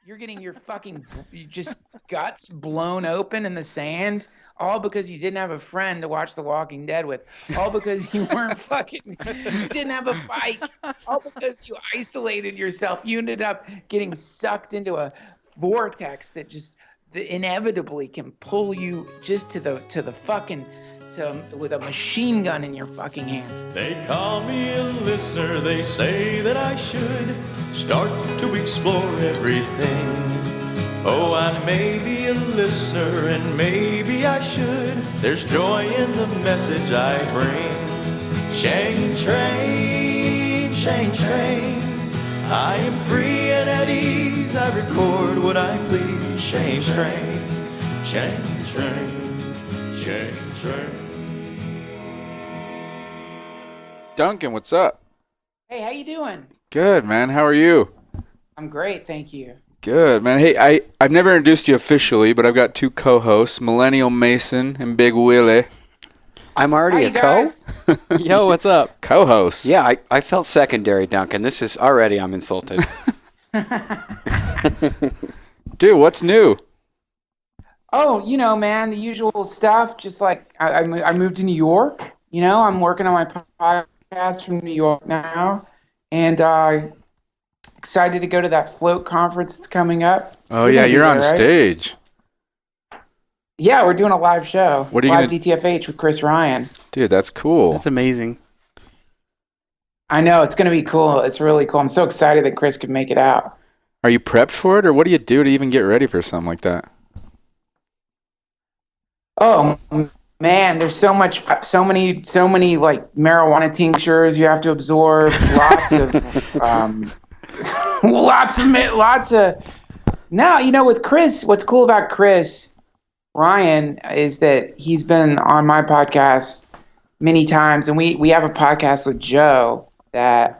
you're getting your fucking just guts blown open in the sand, all because you didn't have a friend to watch The Walking Dead with, all because you didn't have a bike, all because you isolated yourself. You ended up getting sucked into a vortex that just inevitably can pull you just to the fucking with a machine gun in your fucking hand. They call me a listener, they say that I should start to explore everything. Oh, I may be a listener and maybe I should. There's joy in the message I bring. Shane Train, Shane Train. I am free and at ease, I record what I please. Shane Train, Shane Train, Shane Train. Duncan, what's up? Hey, how you doing? Good, man. How are you? I'm great, thank you. Good, man. Hey, I've never introduced you officially, but I've got two co-hosts, Millennial Mason and Big Willie. I'm already Hi, a co? Yo, what's up? Co-hosts. Yeah, I felt secondary, Duncan. This is already, I'm insulted. Dude, what's new? Oh, man, the usual stuff. Just like I moved to New York. I'm working on my podcast from New York now, and excited to go to that float conference that's coming up. Oh, yeah, you're on stage. Yeah, we're doing a live show. What are you live gonna... DTFH with Chris Ryan. Dude, that's cool. That's amazing. I know, it's going to be cool. It's really cool. I'm so excited that Chris could make it out. Are you prepped for it, or what do you do to even get ready for something like that? Oh, man, there's so many like marijuana tinctures you have to absorb, lots of now, with Chris, what's cool about Chris Ryan is that he's been on my podcast many times, and we have a podcast with Joe that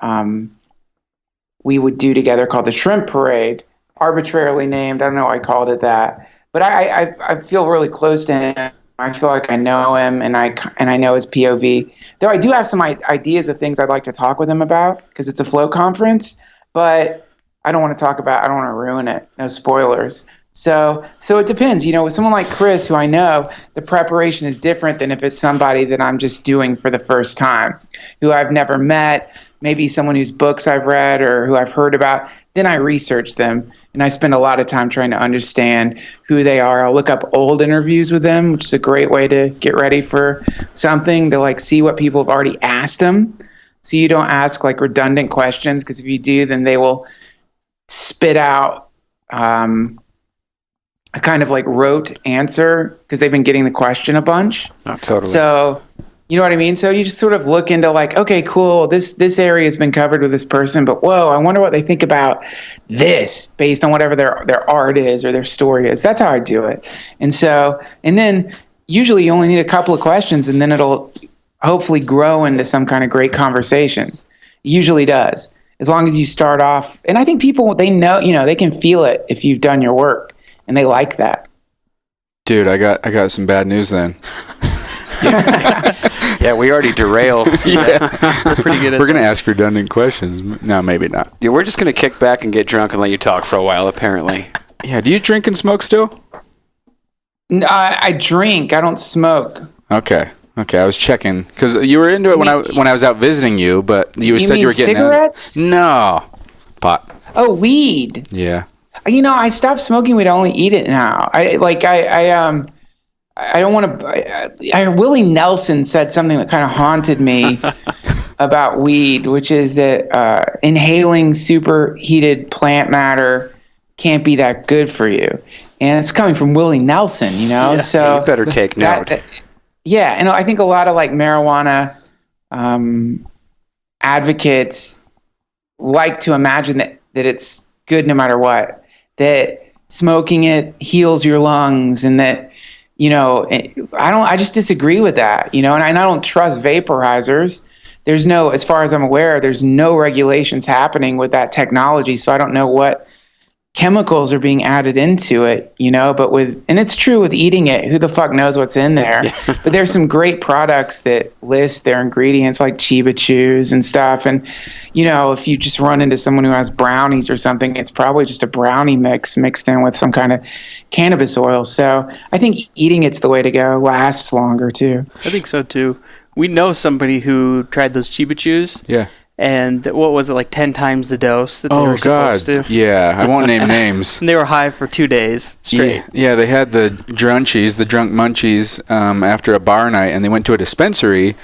we would do together called the Shrimp Parade, arbitrarily named. I don't know why I called it that, but I feel really close to him. I feel like I know him, and I know his POV. Though I do have some ideas of things I'd like to talk with him about because it's a float conference, but I don't want to ruin it. No spoilers. So it depends. With someone like Chris, who I know, the preparation is different than if it's somebody that I'm just doing for the first time, who I've never met, maybe someone whose books I've read or who I've heard about. Then I research them, and I spend a lot of time trying to understand who they are. I'll look up old interviews with them, which is a great way to get ready for something, to see what people have already asked them. So you don't ask redundant questions, because if you do, then they will spit out a kind of rote answer because they've been getting the question a bunch. Oh, totally. So, you know what I mean? So you just sort of look into okay, cool, this area has been covered with this person, but whoa, I wonder what they think about this based on whatever their art is or their story is. That's how I do it. And then usually you only need a couple of questions, and then it'll hopefully grow into some kind of great conversation. It usually does. As long as you start off, and I think people, they know, they can feel it if you've done your work. And they like that. Dude, I got some bad news then. Yeah, we already derailed. Yeah. We're pretty good at We're going to ask redundant questions. No, maybe not. Yeah, we're just going to kick back and get drunk and let you talk for a while, apparently. Yeah, do you drink and smoke still? No, I drink. I don't smoke. Okay, I was checking. Because you were into it when I was out visiting you, but you said you were getting cigarettes? No. Pot. Oh, weed. Yeah. I stopped smoking weed. I only eat it now. I don't want to. Willie Nelson said something that kind of haunted me about weed, which is that inhaling superheated plant matter can't be that good for you. And it's coming from Willie Nelson, Yeah, so you better take note. Yeah, and I think a lot of marijuana advocates like to imagine that it's good no matter what. That smoking it heals your lungs, and that I just disagree with that, and I don't trust vaporizers. There's no, as far as I'm aware, there's no regulations happening with that technology, so I don't know what chemicals are being added into it, and it's true with eating it, who the fuck knows what's in there. Yeah. But there's some great products that list their ingredients, like Chiba Chews and stuff. And, if you just run into someone who has brownies or something, it's probably just a brownie mix mixed in with some kind of cannabis oil. So I think eating it's the way to go. Lasts longer too. I think so too. We know somebody who tried those Chiba Chews. Yeah. And what was it, like 10 times the dose that they were supposed to? Yeah, I won't name names. And they were high for 2 days straight. Yeah, they had the drunchies, the drunk munchies, after a bar night, and they went to a dispensary,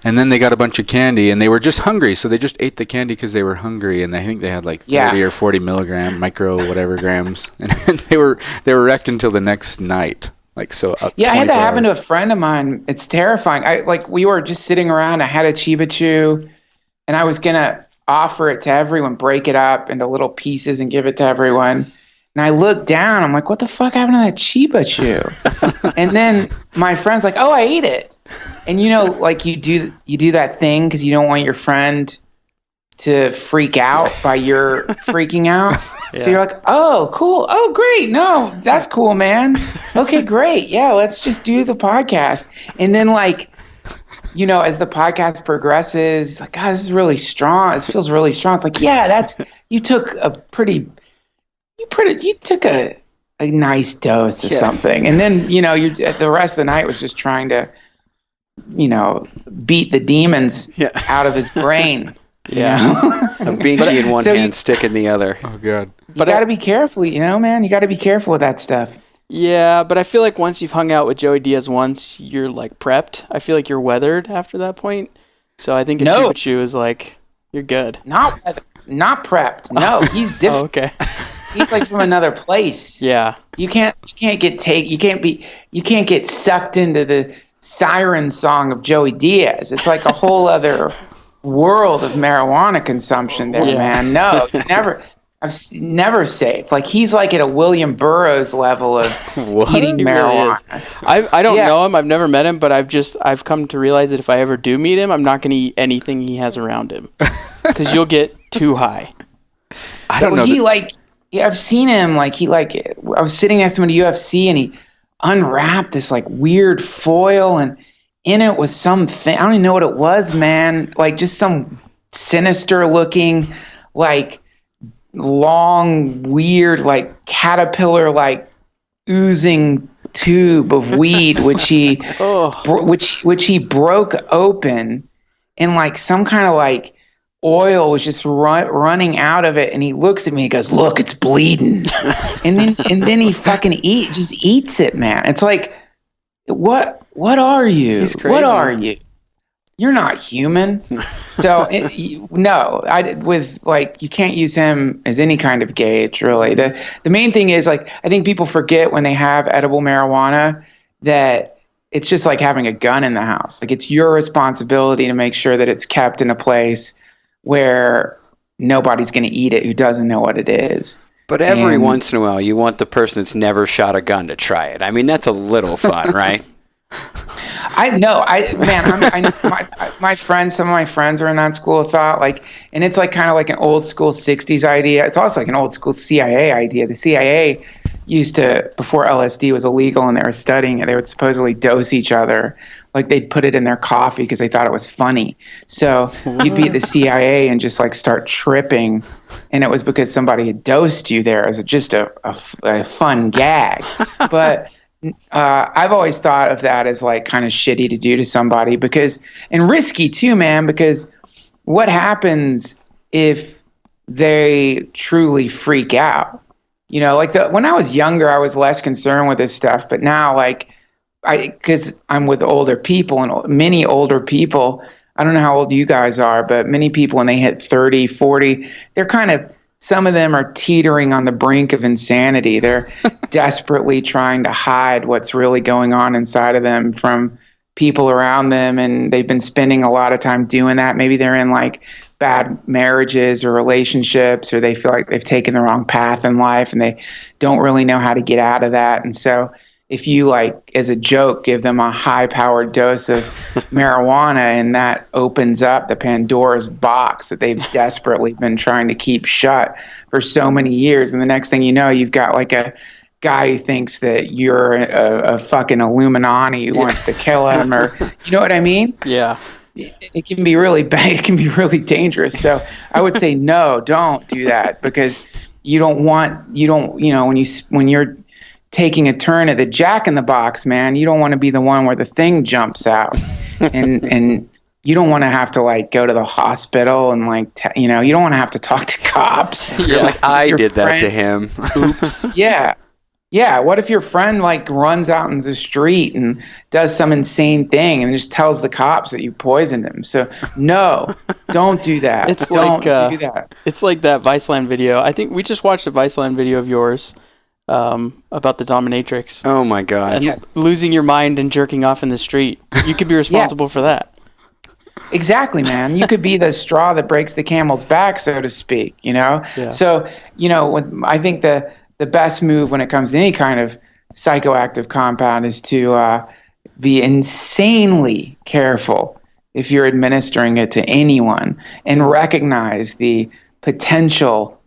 and then they got a bunch of candy, and they were just hungry, so they just ate the candy because they were hungry, and I think they had like 30 or 40 milligram, micro whatever grams, and they were wrecked until the next night. Like so. Yeah, I had that happen to a friend of mine. It's terrifying. We were just sitting around. I had a Chiba Chew. And I was going to offer it to everyone, break it up into little pieces and give it to everyone. And I looked down. I'm like, what the fuck happened to that Chiba Chew? And then my friend's like, oh, I ate it. And, like you do that thing because you don't want your friend to freak out by your freaking out. Yeah. So you're like, oh, cool. Oh, great. No, that's cool, man. Okay, great. Yeah, let's just do the podcast. And then as the podcast progresses, like, God, this is really strong. This feels really strong. It's like, yeah, you took a nice dose of something. And then, the rest of the night was just trying to, beat the demons out of his brain. Yeah. A binky in one hand, stick in the other. Oh, God. But you got to be careful, man. You got to be careful with that stuff. Yeah, but I feel like once you've hung out with Joey Diaz once, you're like prepped. I feel like you're weathered after that point. So I think a Chiba Chew is like, you're good. Not prepped. No, he's different. Oh, okay. He's like from another place. Yeah. You can't get sucked into the siren song of Joey Diaz. It's like a whole other world of marijuana consumption there, man. No, never safe. Like he's like at a William Burroughs level of eating marijuana. Really I don't know him. I've never met him, but I've come to realize that if I ever do meet him, I'm not going to eat anything he has around him because you'll get too high. I don't know. I've seen him. I was sitting next to him at UFC, and he unwrapped this like weird foil, and in it was something. I don't even know what it was, man. Like just some sinister looking, like long, weird, like caterpillar, like oozing tube of weed, which he which he broke open, and like some kind of like oil was just running out of it. And he looks at me, he goes, "Look, it's bleeding," and then he fucking eats it, man. It's like, what are you? He's crazy. What are you? You're not human. So you can't use him as any kind of gauge, really. The main thing is, like, I think people forget when they have edible marijuana that it's just like having a gun in the house. Like, it's your responsibility to make sure that it's kept in a place where nobody's going to eat it who doesn't know what it is. But every once in a while, you want the person that's never shot a gun to try it. I mean, that's a little fun, right? I know. My friends, some of my friends are in that school of thought, and it's like kind of like an old school 60s idea. It's also like an old school CIA idea. The CIA used to, before LSD was illegal and they were studying it, they would supposedly dose each other. Like they'd put it in their coffee because they thought it was funny. So you'd be at the CIA and just like start tripping, and it was because somebody had dosed you there as just a fun gag. But I've always thought of that as like kind of shitty to do to somebody and risky too, man, because what happens if they truly freak out? When I was younger, I was less concerned with this stuff, but now because I'm with older people, and many older people, I don't know how old you guys are, but many people when they hit 30, 40, they're kind of, some of them are teetering on the brink of insanity. They're desperately trying to hide what's really going on inside of them from people around them, and they've been spending a lot of time doing that. Maybe they're in like bad marriages or relationships, or they feel like they've taken the wrong path in life and they don't really know how to get out of that. And so if you like, as a joke, give them a high-powered dose of marijuana, and that opens up the Pandora's box that they've desperately been trying to keep shut for so many years. And the next thing you know, you've got like a guy who thinks that you're a fucking Illuminati who wants to kill him, or you know what I mean? Yeah. It can be really bad. It can be really dangerous. So I would say no, don't do that, because you know, when you're taking a turn at the Jack in the Box, man, you don't want to be the one where the thing jumps out, and you don't want to have to like go to the hospital and like you don't want to have to talk to cops. You're like, I did that to him. Oops. Yeah. What if your friend like runs out in the street and does some insane thing and just tells the cops that you poisoned him? So no, don't do that. Don't do that. It's like that Viceland video. I think we just watched a Viceland video of yours about the dominatrix. Oh my God. And losing your mind and jerking off in the street. You could be responsible for that. Exactly, man. You could be the straw that breaks the camel's back, so to speak, Yeah. So, I think the best move when it comes to any kind of psychoactive compound is to be insanely careful if you're administering it to anyone, and recognize the potential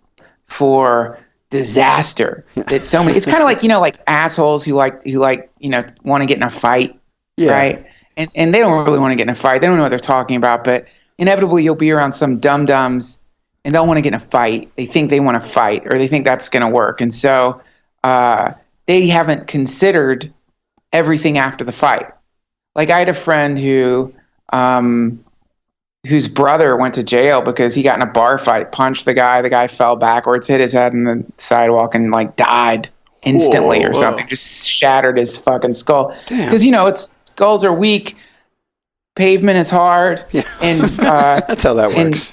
for disaster that so many. It's kind of like like assholes who want to get in a fight, right? And they don't really want to get in a fight. They don't know what they're talking about, but inevitably you'll be around some dum-dums and they'll want to get in a fight. They think they want to fight, or they think that's going to work. And so they haven't considered everything after the fight. Like I had a friend whose brother went to jail because he got in a bar fight, punched the guy fell backwards, hit his head in the sidewalk, and like died instantly or something. Just shattered his fucking skull. Because skulls are weak, pavement is hard, and that's how that works.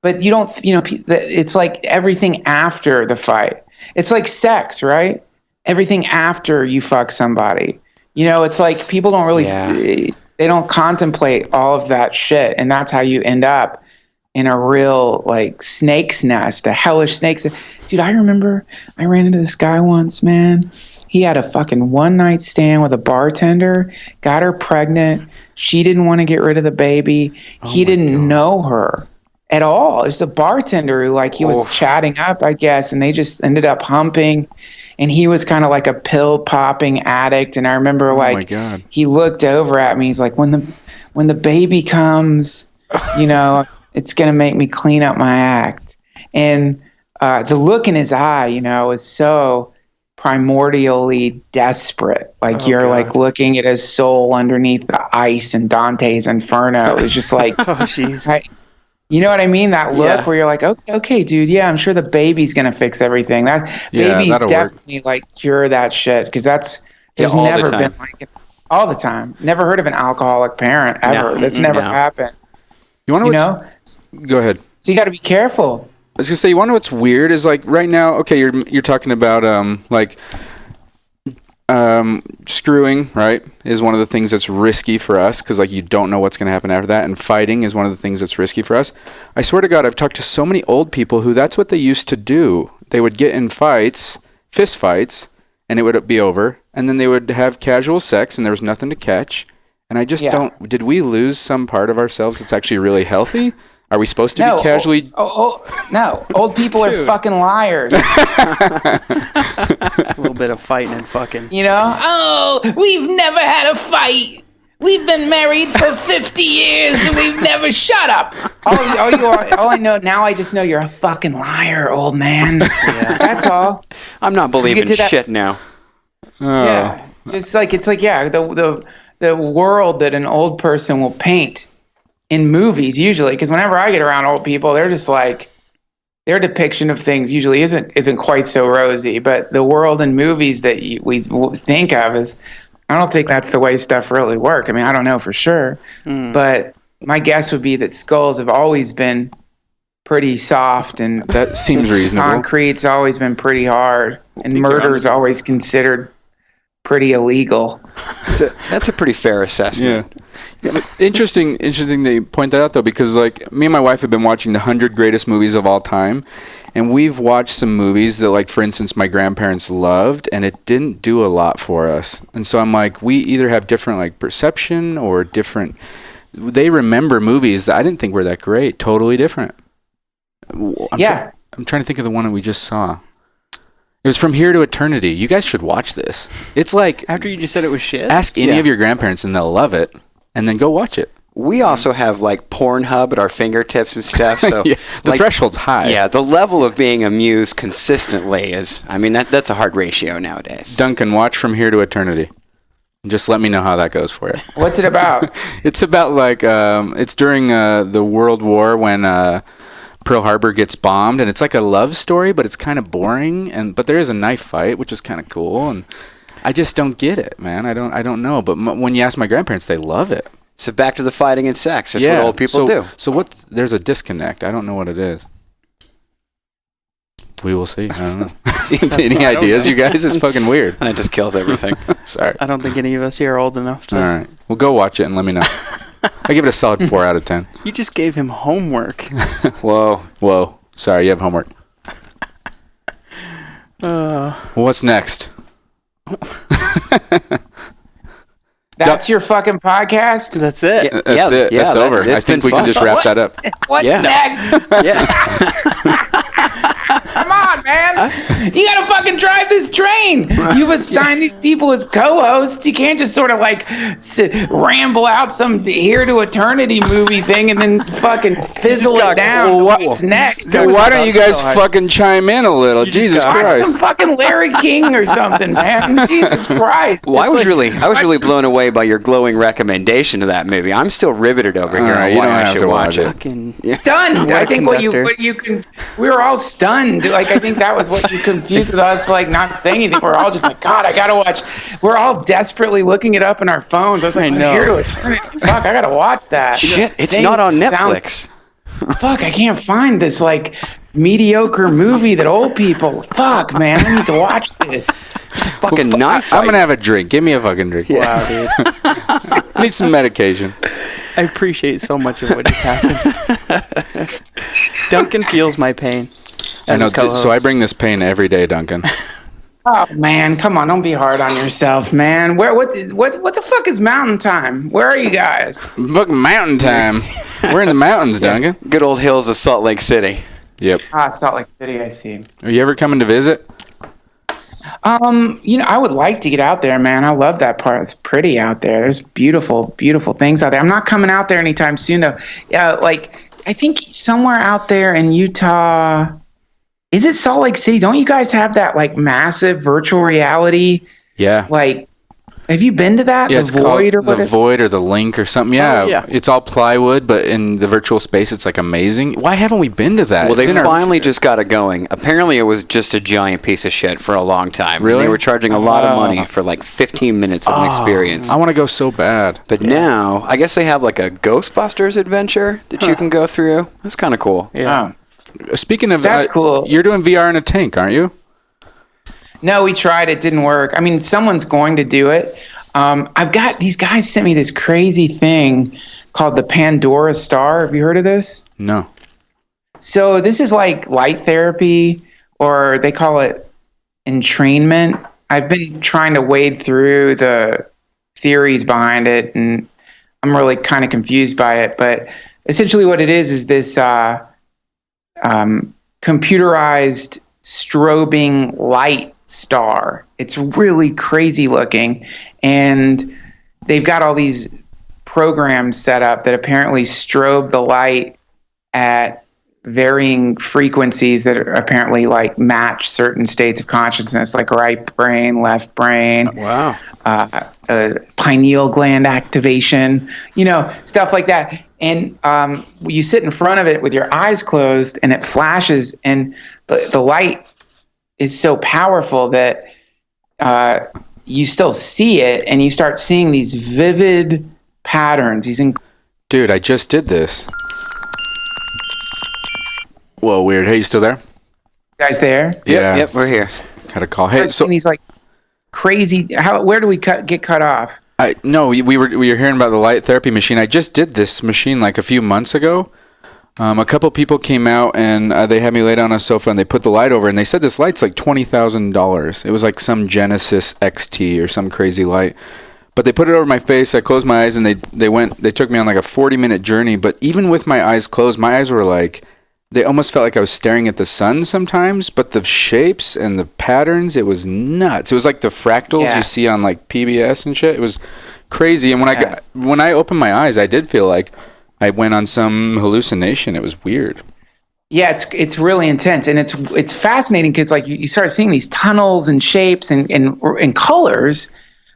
But you don't, it's like everything after the fight. It's like sex, right? Everything after you fuck somebody. It's like people don't really, they don't contemplate all of that shit. And that's how you end up in a real like snake's nest, a hellish snake's nest. Dude, I remember I ran into this guy once, man. He had a fucking one-night stand with a bartender, got her pregnant. She didn't want to get rid of the baby. He didn't know her at all. It's a bartender who he was chatting up, I guess, and they just ended up humping. And he was kind of like a pill popping addict. And I remember he looked over at me. He's like, when the baby comes, it's going to make me clean up my act. And the look in his eye, is so primordially desperate. You're like looking at his soul underneath the ice in Dante's Inferno. It's just like, oh, jeez. You know what I mean? That look where you're like, okay, dude, yeah, I'm sure the baby's gonna fix everything. That baby's definitely cure that shit, because there's never been all the time. Never heard of an alcoholic parent ever. That's never happened. You want to know? Go ahead. So you got to be careful. I was gonna say, you want to know what's weird is right now. Okay, you're talking about screwing, right, is one of the things that's risky for us, because you don't know what's going to happen after that, and fighting is one of the things that's risky for us. I swear to God, I've talked to so many old people who that's what they used to do. They would get in fights, fist fights, and it would be over, and then they would have casual sex, and there was nothing to catch. And I just don't. Did we lose some part of ourselves that's actually really healthy? Are we supposed to be casually? No, old people are fucking liars. A little bit of fighting and fucking. We've never had a fight. We've been married for 50 years and we've never shut up. All I know now, I just know you're a fucking liar, old man. Yeah. That's all. I'm not believing shit now. Oh. Yeah, just the world that an old person will paint in movies usually, because whenever I get around old people, they're just like, their depiction of things usually isn't quite so rosy. But the world in movies that we think of is, I don't think that's the way stuff really worked. I mean, I don't know for sure, but my guess would be that skulls have always been pretty soft, and that seems reasonable. Concrete's always been pretty hard, and murder's always considered pretty illegal. That's a pretty fair assessment. Yeah. Interesting that you point that out, though, because me and my wife have been watching the 100 greatest movies of all time, And we've watched some movies that, like, for instance, my grandparents loved, and it didn't do a lot for us. And so I'm like, we either have different, like, perception or different... They remember movies that I didn't think were that great. Totally different. I'm trying to think of the one that we just saw. It was From Here to Eternity. You guys should watch this. It's like... After you just said it was shit? Ask any of your grandparents and they'll love it. And then go watch it. We also have like Pornhub at our fingertips and stuff. So the threshold's high. Yeah, the level of being amused consistently is... I mean, that's a hard ratio nowadays. Duncan, watch From Here to Eternity. Just let me know how that goes for you. What's it about? It's about like it's during the World War when Pearl Harbor gets bombed, and it's like a love story, but it's kind of boring. But there is a knife fight, which is kind of cool. And I just don't get it, man. I don't know. But when you ask my grandparents, they love it. So back to the fighting and sex. That's what old people do. So there's a disconnect. I don't know what it is. We will see. I don't know. Any ideas, you guys? It's fucking weird. That just kills everything. Sorry. I don't think any of us here are old enough to... All right. Well, go watch it and let me know. I give it a solid 4 out of 10. You just gave him homework. Whoa. Sorry, you have homework. What's next? That's your fucking podcast? That's it. That's it. Yeah, that's over. I think we can just wrap that up. What's next? Come on, man. You gotta fucking drive this train. You've assigned these people as co-hosts. You can't just sort of like ramble out some Here to Eternity movie thing and then fucking fizzle it down. What's next? Why don't you guys fucking chime in a little? Jesus Christ. Some fucking Larry King or something, man. Jesus Christ. Well, I was really blown away by your glowing recommendation of that movie. I'm still riveted over here. Right, you don't have to watch it. Stunned. I think what you can. We were all stunned. Like I think that was what you confused with us, like not saying anything. We're all just like, God, I gotta watch. We're all desperately looking it up in our phones. I was like, Here to Eternity. Fuck, I gotta watch that. Shit, it's not on Netflix. Fuck, I can't find this like mediocre movie that old people. Fuck, man, I need to watch this. It's a fucking knife fight. I'm gonna have a drink. Give me a fucking drink. Wow, dude. I need some medication. I appreciate so much of what just happened. Duncan feels my pain. I know. So I bring this pain every day, Duncan. Oh man, come on! Don't be hard on yourself, man. What the fuck is Mountain Time? Where are you guys? Fucking Mountain Time. We're in the mountains, Duncan. Good old hills of Salt Lake City. Yep. Salt Lake City. I see. Are you ever coming to visit? I would like to get out there, man. I love that part. It's pretty out there. There's beautiful, beautiful things out there. I'm not coming out there anytime soon, though. I think somewhere out there in Utah. Is it Salt Lake City? Don't you guys have that like massive virtual reality? Yeah. Like, have you been to that? Yeah, the it's Void called or the Void or the Link or something. Yeah, It's all plywood, but in the virtual space, it's like amazing. Why haven't we been to that? Well, they finally just got it going. Apparently, it was just a giant piece of shit for a long time. Really? They were charging a lot of money for like 15 minutes of an experience. I want to go so bad. But now, I guess they have like a Ghostbusters adventure that you can go through. That's kind of cool. Yeah. Speaking of that's cool. You're doing VR in a tank, aren't you? No, we tried. It didn't work. I mean, someone's going to do it. I've got these guys sent me this crazy thing called the Pandora Star. Have you heard of this? No. So this is like light therapy, or they call it entrainment. I've been trying to wade through the theories behind it, and I'm really kind of confused by it. But essentially what it is this computerized strobing light star. It's really crazy looking, and they've got all these programs set up that apparently strobe the light at varying frequencies that are apparently like match certain states of consciousness, like right brain, left brain. Wow. Pineal gland activation, stuff like that. And you sit in front of it with your eyes closed, and it flashes, and the light is so powerful that you still see it, and you start seeing these vivid patterns. Dude, I just did this. Whoa, weird. Hey, you still there? You guys there? Yeah. Yep, we're here. Got a call. Hey, so these like crazy. Where do we get cut off? No, we were hearing about the light therapy machine. I just did this machine like a few months ago. A couple people came out and they had me lay down on a sofa and they put the light over and they said this light's like $20,000. It was like some Genesis XT or some crazy light. But they put it over my face. I closed my eyes and they took me on like a 40-minute journey. But even with my eyes closed, my eyes were like, they almost felt like I was staring at the sun sometimes. But the shapes and the patterns, it was nuts. It was like the fractals you see on like PBS and shit. It was crazy. And when I opened my eyes, I did feel like I went on some hallucination. It was weird. Yeah, it's really intense, and it's fascinating because like you start seeing these tunnels and shapes and colors,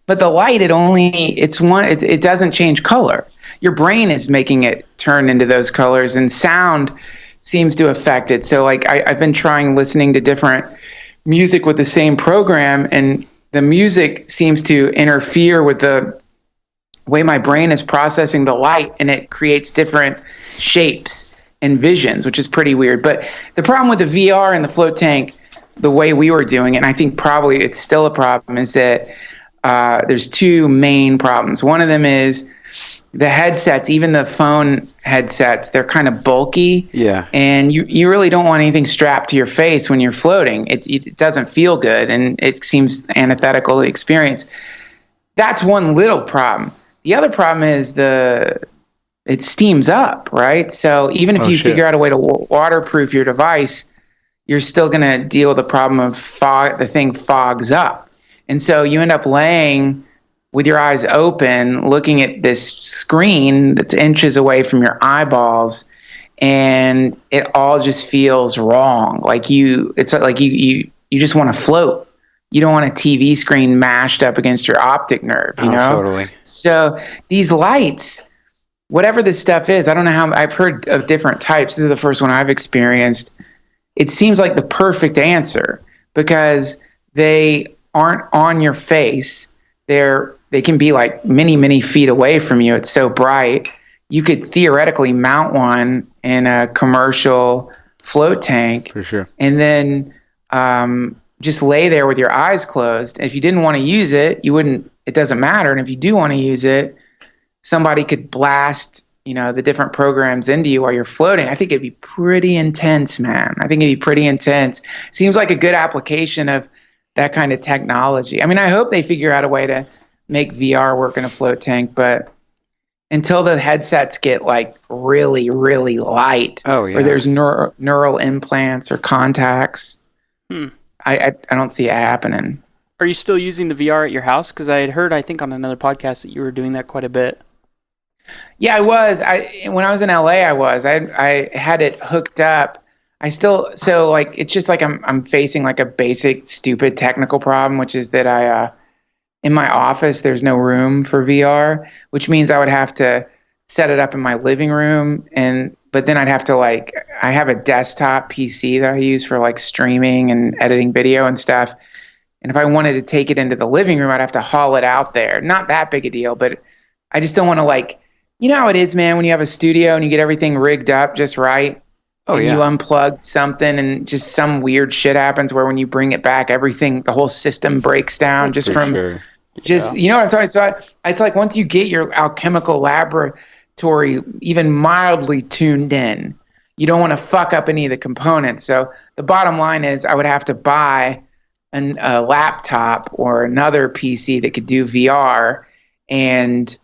but the light it doesn't change color. Your brain is making it turn into those colors, and sound seems to affect it. So like I've been trying listening to different music with the same program, and the music seems to interfere with the way my brain is processing the light, and it creates different shapes and visions, which is pretty weird. But the problem with the VR and the float tank, the way we were doing it, and I think probably it's still a problem, is that there's two main problems. One of them is the headsets, even the phone headsets, they're kind of bulky. Yeah. And you really don't want anything strapped to your face when you're floating. It doesn't feel good, and it seems antithetical to the experience. That's one little problem. The other problem is it steams up, right? So even if you figure out a way to waterproof your device, you're still going to deal with the problem of the thing fogs up. And so you end up laying with your eyes open, looking at this screen that's inches away from your eyeballs, and it all just feels wrong. It's like you just want to float. You don't want a TV screen mashed up against your optic nerve, you know? Totally. So these lights, whatever this stuff is, I don't know how, I've heard of different types. This is the first one I've experienced. It seems like the perfect answer because they aren't on your face. They can be like many, many feet away from you. It's so bright. You could theoretically mount one in a commercial float tank. For sure. And then, just lay there with your eyes closed. If you didn't want to use it, it doesn't matter. And if you do want to use it, somebody could blast, the different programs into you while you're floating. I think it'd be pretty intense, man. I think it'd be pretty intense. Seems like a good application of that kind of technology. I mean, I hope they figure out a way to make VR work in a float tank, but until the headsets get like really, really light, or there's neural implants or contacts, I don't see it happening. Are you still using the VR at your house? Because I had heard, I think on another podcast, that you were doing that quite a bit. Yeah, I was. When I was in LA, I had it hooked up. It's just like I'm facing like a basic stupid technical problem, which is that in my office there's no room for VR, which means I would have to set it up in my living room, but then I'd have to I have a desktop PC that I use for like streaming and editing video and stuff. And if I wanted to take it into the living room, I'd have to haul it out there. Not that big a deal, but I just don't want to you know how it is, man, when you have a studio and you get everything rigged up just right. You unplug something and just some weird shit happens where when you bring it back, the whole system breaks down you know what I'm talking. So it's like once you get your alchemical laboratory even mildly tuned in, you don't want to fuck up any of the components. So the bottom line is I would have to buy a laptop or another PC that could do VR, and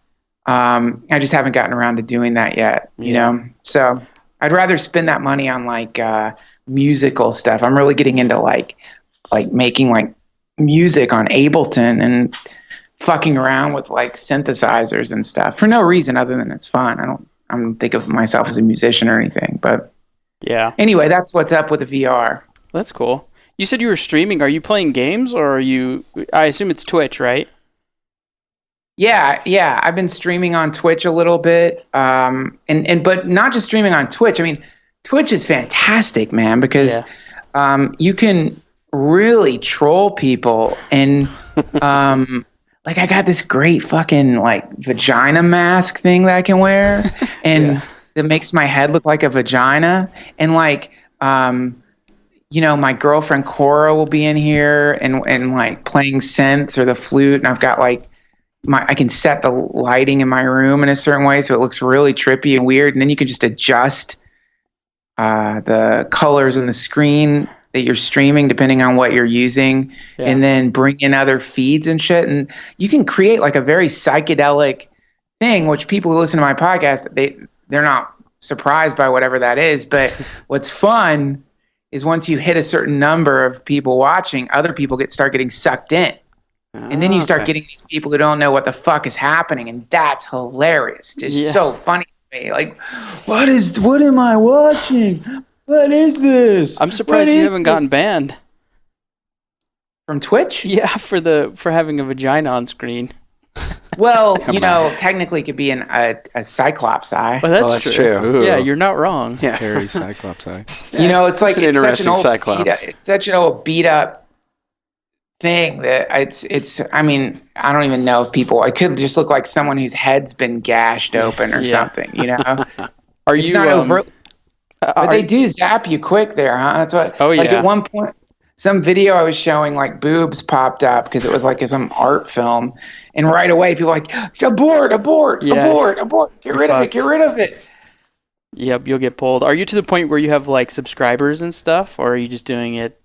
I just haven't gotten around to doing that yet, you know? So I'd rather spend that money on musical stuff. I'm really getting into like making music on Ableton and fucking around with synthesizers and stuff for no reason other than it's fun. I don't think of myself as a musician or anything, but anyway, that's what's up with the VR. That's cool. You said you were streaming. Are you playing games or I assume it's Twitch, right? Yeah. I've been streaming on Twitch a little bit. But not just streaming on Twitch. I mean, Twitch is fantastic, man, because you can really troll people. And I got this great fucking vagina mask thing that I can wear, and that makes my head look like a vagina. And my girlfriend Cora will be in here and playing synths or the flute, and I've got I can set the lighting in my room in a certain way so it looks really trippy and weird, and then you can just adjust the colors in the screen that you're streaming, depending on what you're using, and then bring in other feeds and shit. And you can create like a very psychedelic thing, which people who listen to my podcast, they're not surprised by whatever that is. But what's fun is once you hit a certain number of people watching, other people start getting sucked in. And then you start getting these people who don't know what the fuck is happening, and that's hilarious. It's so funny to me. Like, what am I watching? What is this? I'm surprised you haven't gotten banned from Twitch. Yeah, for having a vagina on screen. Well, technically it could be a Cyclops eye. Well, that's true. Ooh. Yeah, you're not wrong. Yeah. Hairy Cyclops eye. It's like it's an interesting Cyclops. It's such an old beat up thing that it's I mean, I don't even know if it could just look like someone whose head's been gashed open or something, It's not overtly, but they do zap you quick there, huh? That's what. Oh yeah. Like at one point, some video I was showing, like boobs popped up because it was like some art film, and right away people were like, abort, get rid of it. Yep, you'll get pulled. Are you to the point where you have like subscribers and stuff, or are you just doing it?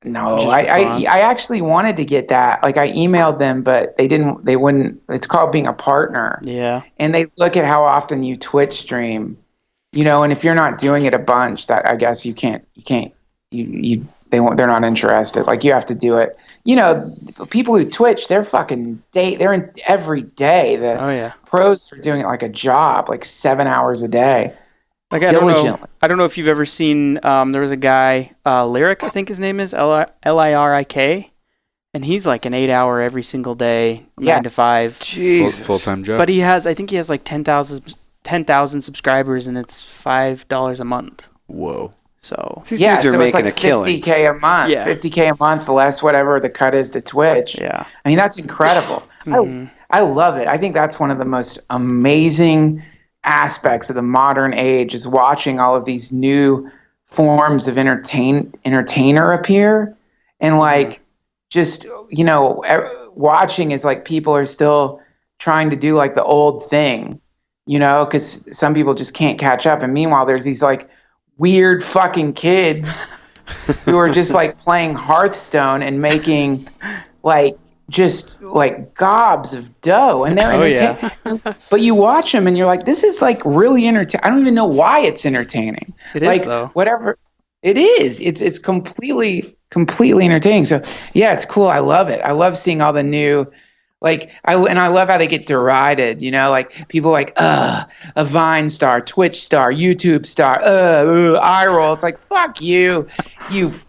No, I actually wanted to get that. Like I emailed them, but they wouldn't. It's called being a partner. Yeah. And they look at how often you Twitch stream, and if you're not doing it a bunch, that I guess they're not interested. Like you have to do it. People who Twitch, they're in every day. The pros are doing it like a job, like 7 hours a day. Like I don't know if you've ever seen. There was a guy, Lyric, I think his name is Lirik, and he's like an 8-hour every single day, 9 to 5. Jesus, full-time job. But I think he has like 10,000 subscribers, and it's $5 a month. Whoa. So these dudes are making a killing. $50K a month. Yeah. $50K a month less whatever the cut is to Twitch. Yeah. I mean, that's incredible. I love it. I think that's one of the most amazing aspects of the modern age is watching all of these new forms of entertainer appear, and like just watching is like people are still trying to do like the old thing, because some people just can't catch up, and meanwhile there's these like weird fucking kids who are just like playing Hearthstone and making like just like gobs of dough, and they're entertaining. But you watch them and you're like, this is like really entertaining. I don't even know why it's entertaining. It is though. Whatever it is, it's completely entertaining. So yeah, it's cool. I love it. I love seeing all the new, I love how they get derided. Like people like a Vine star, Twitch star, YouTube star, eye roll. It's like, fuck you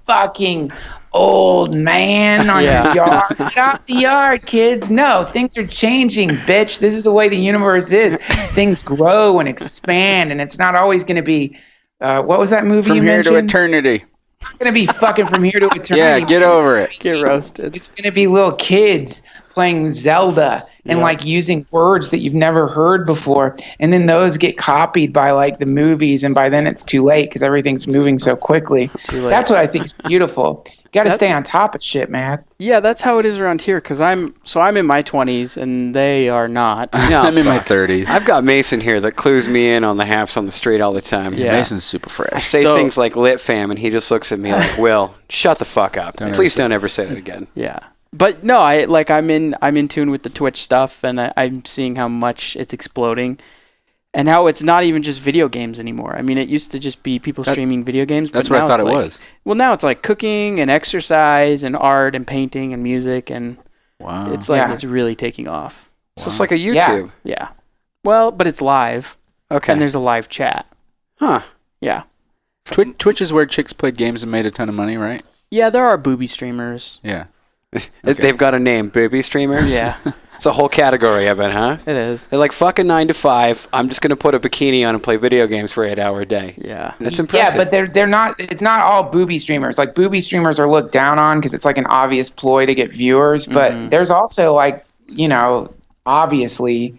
fucking old man on your yard. Get off the yard, kids. No, things are changing, bitch. This is the way the universe is. Things grow and expand, and it's not always going to be what was that movie From you Here mentioned? to Eternity. It's not going to be fucking From Here to Eternity. Yeah, get over it. Get roasted. It's going to be little kids playing Zelda and like using words that you've never heard before, and then those get copied by like the movies, and by then it's too late because everything's moving so quickly. That's what I think is beautiful. Got to stay on top of shit, man. Yeah, that's how it is around here. Because I'm in my 20s and they are not. No, I'm in my 30s. I've got Mason here that clues me in on the haps on the street all the time. Yeah. Mason's super fresh. I say things like lit fam, and he just looks at me like, Will, shut the fuck up. Please don't ever say that again. Yeah. But no, I'm in tune with the Twitch stuff, and I'm seeing how much it's exploding. And how it's not even just video games anymore. I mean, it used to just be people streaming video games. But that's what I thought it was. Well, now it's like cooking and exercise and art and painting and music. And it's like it's really taking off. So it's like a YouTube. Yeah. Well, but it's live. Okay. And there's a live chat. Huh. Yeah. Twitch is where chicks played games and made a ton of money, right? Yeah, there are booby streamers. Yeah. Okay. They've got a name, booby streamers? Yeah. It's a whole category of it, huh? It is. They're like, fucking 9 to 5. I'm just going to put a bikini on and play video games for 8 hour a day. Yeah. That's impressive. Yeah, but they're not, it's not all booby streamers. Like booby streamers are looked down on because it's like an obvious ploy to get viewers. But there's also like, obviously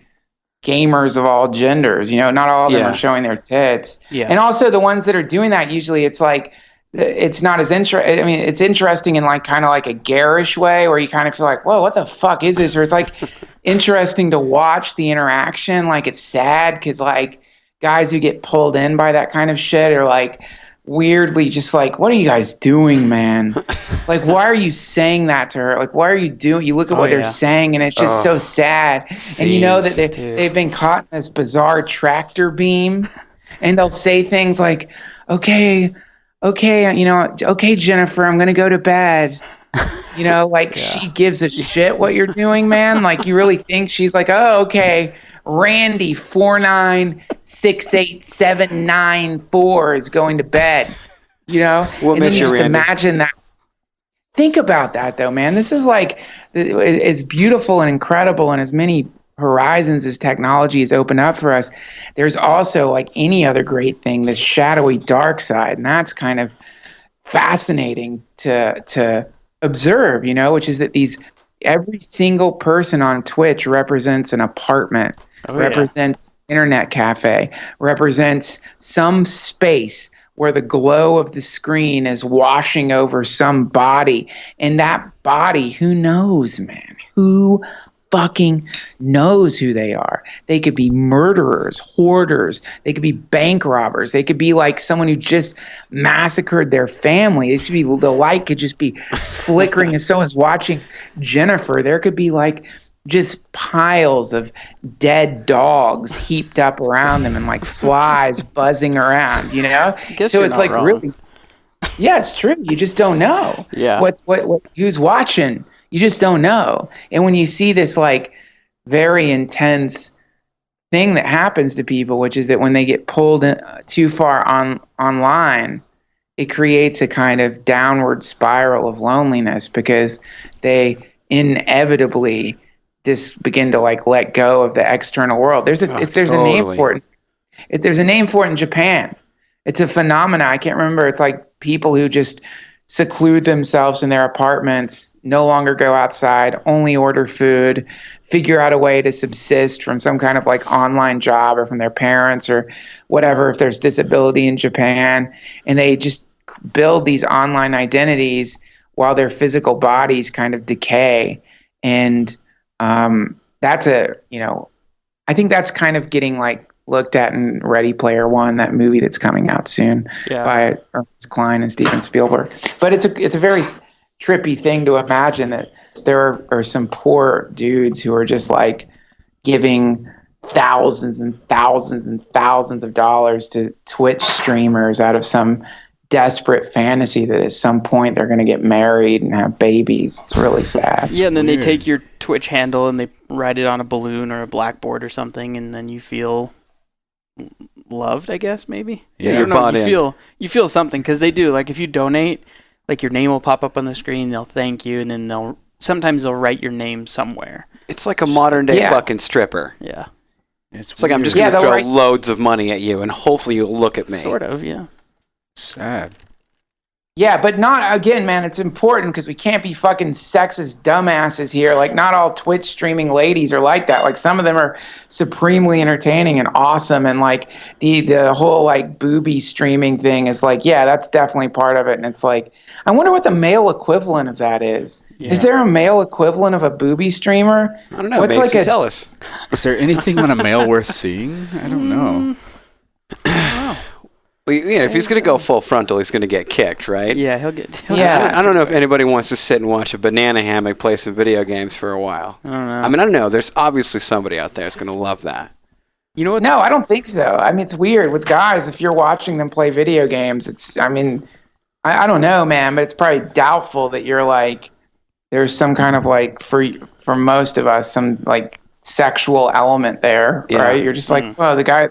gamers of all genders, not all of them are showing their tits. Yeah. And also the ones that are doing that, usually it's like, it's not as it's interesting in like kind of like a garish way where you kind of feel like, whoa, what the fuck is this? Or it's like interesting to watch the interaction. Like it's sad because like guys who get pulled in by that kind of shit are like weirdly just like, what are you guys doing, man? Like, why are you saying that to her? Like, why are you doing? You look at what they're saying, and it's just so sad. And you know that they've been caught in this bizarre tractor beam, and they'll say things like, okay, Jennifer, I'm gonna go to bed. Like she gives a shit what you're doing, man. Like, you really think she's like, oh, okay, Randy 4968794 is going to bed, We'll and miss then you, Randy. Imagine that. Think about that, though, man. This is like as beautiful and incredible, and as many horizons as technology has opened up for us. There's also, like any other great thing, this shadowy dark side, and that's kind of fascinating to observe. Which is that every single person on Twitch represents an apartment. Represents internet cafe, represents some space where the glow of the screen is washing over some body. And that body, who knows, man? Who fucking knows who they are? They could be murderers, hoarders. They could be bank robbers. They could be like someone who just massacred their family. It could be, the light could just be flickering as someone's watching Jennifer. There could be like just piles of dead dogs heaped up around them and like flies buzzing around, I guess so you're it's not like wrong. really, yeah, it's true. You just don't know what who's watching. You just don't know. And when you see this like very intense thing that happens to people, which is that when they get pulled in, too far online, it creates a kind of downward spiral of loneliness, because they inevitably just begin to like let go of the external world. There's a name for it. There's a name for it in Japan. It's a phenomena. I can't remember. It's like people who just seclude themselves in their apartments, no longer go outside, only order food, figure out a way to subsist from some kind of like online job or from their parents or whatever, if there's disability in Japan. And they just build these online identities while their physical bodies kind of decay. And that's I think that's kind of getting like looked at in Ready Player One, that movie that's coming out soon by Ernest Cline and Steven Spielberg. But it's a very trippy thing to imagine that there are some poor dudes who are just like giving thousands and thousands and thousands of dollars to Twitch streamers out of some desperate fantasy that at some point they're going to get married and have babies. It's really sad. Yeah, and then they take your Twitch handle and they write it on a balloon or a blackboard or something, and then you feel loved, I guess, maybe. Yeah, you're bought in. You feel something, because they do. Like if you donate, like your name will pop up on the screen, they'll thank you, and then sometimes they'll write your name somewhere. It's like a modern day fucking stripper. Yeah. It's like, I'm just going to throw loads of money at you and hopefully you'll look at me. Sort of, yeah. Sad. Yeah, but not, again, man, it's important because we can't be fucking sexist dumbasses here. Like, not all Twitch streaming ladies are like that. Like, some of them are supremely entertaining and awesome. And, like, the whole, like, booby streaming thing is like, yeah, that's definitely part of it. And it's like, I wonder what the male equivalent of that is. Yeah. Is there a male equivalent of a booby streamer? I don't know. Mason, tell us. Is there anything on a male worth seeing? I don't know. Well, if he's going to go full frontal, he's going to get kicked, right? Yeah, he'll get... I don't know if anybody wants to sit and watch a banana hammock play some video games for a while. I don't know. I mean, I don't know. There's obviously somebody out there that's going to love that. You know what? No, I don't think so. I mean, it's weird with guys. If you're watching them play video games, it's... I mean, I don't know, man, but it's probably doubtful that you're like... There's some kind of like, for most of us, some like sexual element there, right? You're just like, oh,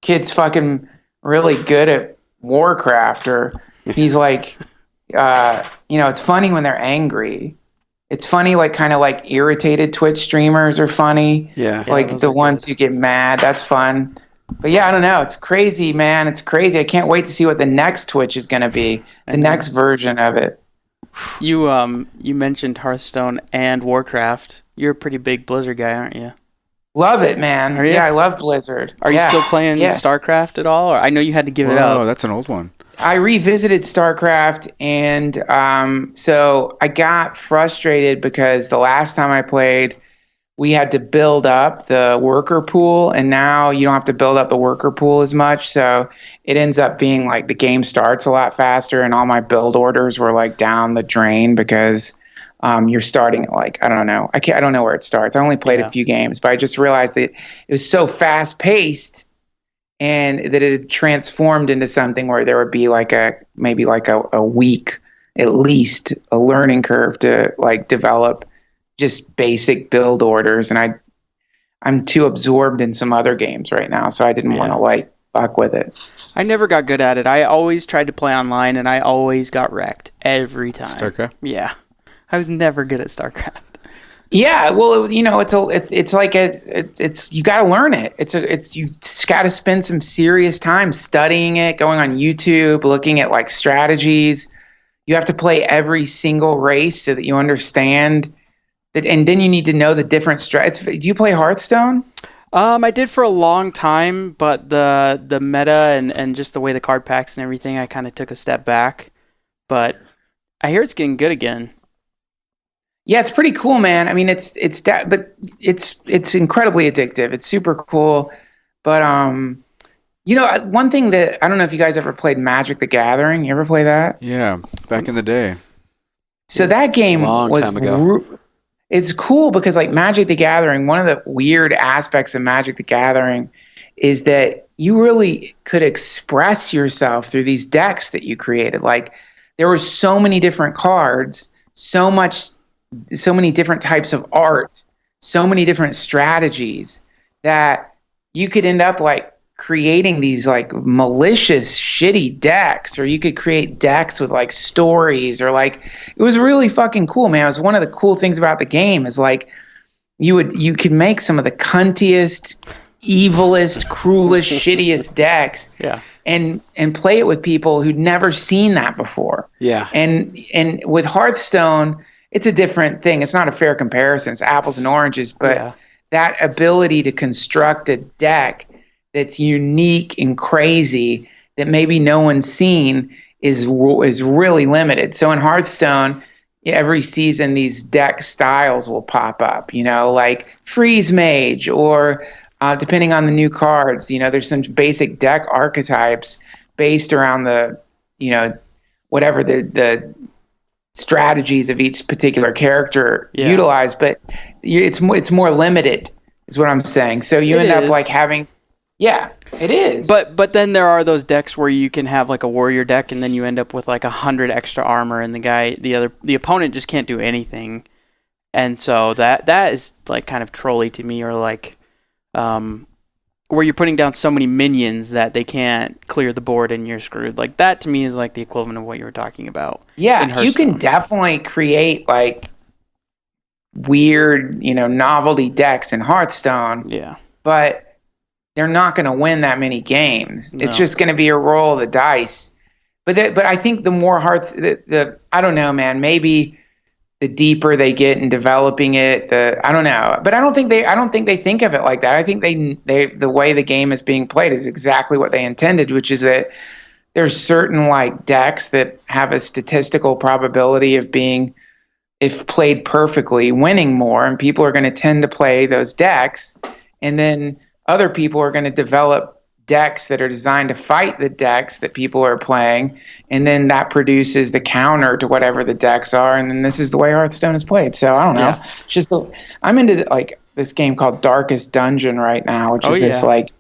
kid's fucking... really good at Warcraft, or he's like, it's funny when they're angry. It's funny, like kind of like irritated Twitch streamers are funny. Yeah. Like the ones who get mad, that's fun. But yeah, I don't know. It's crazy, man. It's crazy. I can't wait to see what the next Twitch is going to be, the next version of it. You mentioned Hearthstone and Warcraft. You're a pretty big Blizzard guy, aren't you? Love it, man. Yeah, I love Blizzard. Are you still playing StarCraft at all? Or I know you had to give it up. Oh, that's an old one. I revisited StarCraft, and so I got frustrated because the last time I played we had to build up the worker pool, and now you don't have to build up the worker pool as much. So it ends up being like the game starts a lot faster, and all my build orders were like down the drain because you're starting at like, I don't know. I don't know where it starts. I only played a few games, but I just realized that it was so fast paced and that it had transformed into something where there would be like maybe like a week, at least a learning curve to like develop just basic build orders. And I'm too absorbed in some other games right now. So I didn't want to like fuck with it. I never got good at it. I always tried to play online and I always got wrecked every time. StarCraft? Yeah. I was never good at StarCraft. Yeah, well, you know, it's like you got to learn it. You got to spend some serious time studying it, going on YouTube, looking at like strategies. You have to play every single race so that you understand that, and then you need to know the different strategies. Do you play Hearthstone? I did for a long time, but the meta and just the way the card packs and everything, I kind of took a step back. But I hear it's getting good again. Yeah, it's pretty cool, man. I mean, it's incredibly addictive. It's super cool, but you know, one thing that I don't know if you guys ever played Magic: The Gathering. You ever play that? Yeah, back in the day. So that game time ago. It's cool because like Magic: The Gathering, one of the weird aspects of Magic: The Gathering is that you really could express yourself through these decks that you created. Like there were so many different cards, so many different types of art, so many different strategies that you could end up like creating these like malicious shitty decks, or you could create decks with like stories, or like it was really fucking cool, man. It was one of the cool things about the game is like you could make some of the cuntiest, evilest, cruelest, shittiest decks. Yeah. And play it with people who'd never seen that before. Yeah. And with Hearthstone, it's a different thing. It's not a fair comparison. It's apples and oranges, but that ability to construct a deck that's unique and crazy that maybe no one's seen is really limited. So in Hearthstone, every season these deck styles will pop up, you know, like Freeze Mage, or depending on the new cards, you know, there's some basic deck archetypes based around the, you know, whatever the strategies of each particular character utilize, but it's more limited is what I'm saying. So you end up like having, it is. But then there are those decks where you can have like a warrior deck and then you end up with like 100 extra armor and the opponent just can't do anything. And so that is like kind of trolly to me, or like where you're putting down so many minions that they can't clear the board and you're screwed. Like that to me is like the equivalent of what you were talking about. Yeah, you can definitely create like weird, you know, novelty decks in Hearthstone. Yeah. But they're not going to win that many games. No. It's just going to be a roll of the dice. But I think the more I don't know, man, maybe the deeper they get in developing it, I don't know. But I don't think they think of it like that. I think the way the game is being played is exactly what they intended, which is that there's certain like decks that have a statistical probability of being, if played perfectly, winning more, and people are going to tend to play those decks, and then other people are going to develop decks that are designed to fight the decks that people are playing, and then that produces the counter to whatever the decks are, and then this is the way Hearthstone is played. So I don't know. Yeah. It's just I'm into like this game called Darkest Dungeon right now, which is this like,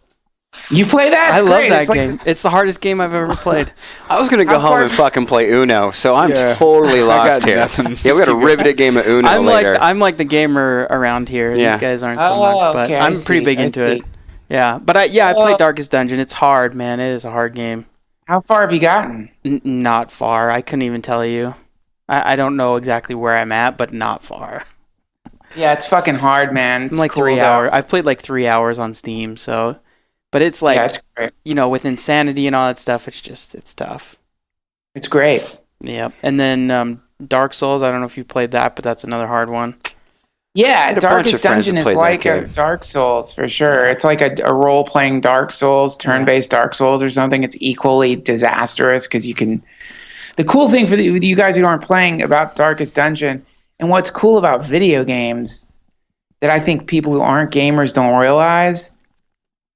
you play that? I love that it's game. Like, it's the hardest game I've ever played. I was going to go home and fucking play Uno, so I'm totally lost here. Yeah, we got a riveted game of Uno later. I'm like the gamer around here. Yeah. These guys aren't so much, but okay, I'm pretty big into it. Yeah, but I played Darkest Dungeon. It's hard, man. It is a hard game. How far have you gotten? Not far. I couldn't even tell you. I don't know exactly where I'm at, but not far. Yeah, it's fucking hard, man. It's I'm like cool 3 though. hours. I've played like 3 hours on Steam, so. But it's like, it's great. You know, with Insanity and all that stuff, it's tough. It's great. Yep. And then Dark Souls, I don't know if you played that, but that's another hard one. Yeah, a bunch Darkest of friends Dungeon that is played like that a game. Dark Souls for sure. It's like a role-playing Dark Souls, turn-based Dark Souls or something. It's equally disastrous because you can. The cool thing for you guys who aren't playing about Darkest Dungeon, and what's cool about video games, that I think people who aren't gamers don't realize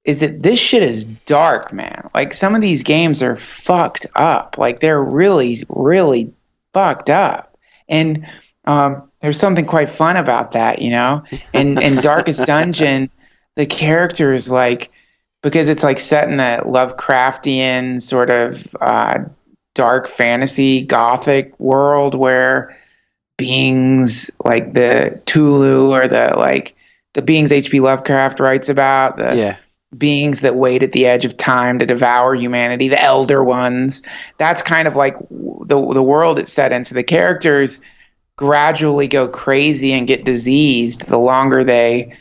is that this shit is dark, man. Like, some of these games are fucked up. Like, they're really, really fucked up. And there's something quite fun about that, you know? In Darkest Dungeon, the characters, like, because it's like set in a Lovecraftian sort of dark fantasy gothic world where beings like the Tulu or the beings H.P. Lovecraft writes about, beings that wait at the edge of time to devour humanity, the Elder Ones. That's kind of like the world it's set in. So the characters gradually go crazy and get diseased the longer they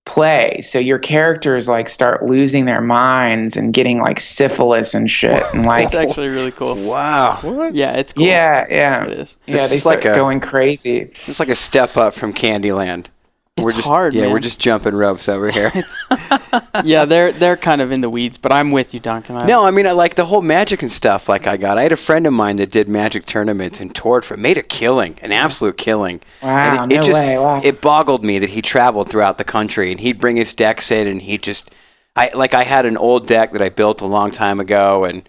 play. So your characters like start losing their minds and getting like syphilis and shit. And like, it's actually really cool. Wow. What? Yeah, it's cool. Yeah. It is. Yeah, they start going crazy. It's just like a step up from Candyland. It's hard, man. We're just jumping ropes over here. Yeah, they're kind of in the weeds, but I'm with you, Duncan. No, I mean, I like the whole magic and stuff. Like, I had a friend of mine that did magic tournaments and toured made a killing, an absolute killing. Wow, and no way. Wow. It boggled me that he traveled throughout the country, and he'd bring his decks in, and I had an old deck that I built a long time ago, and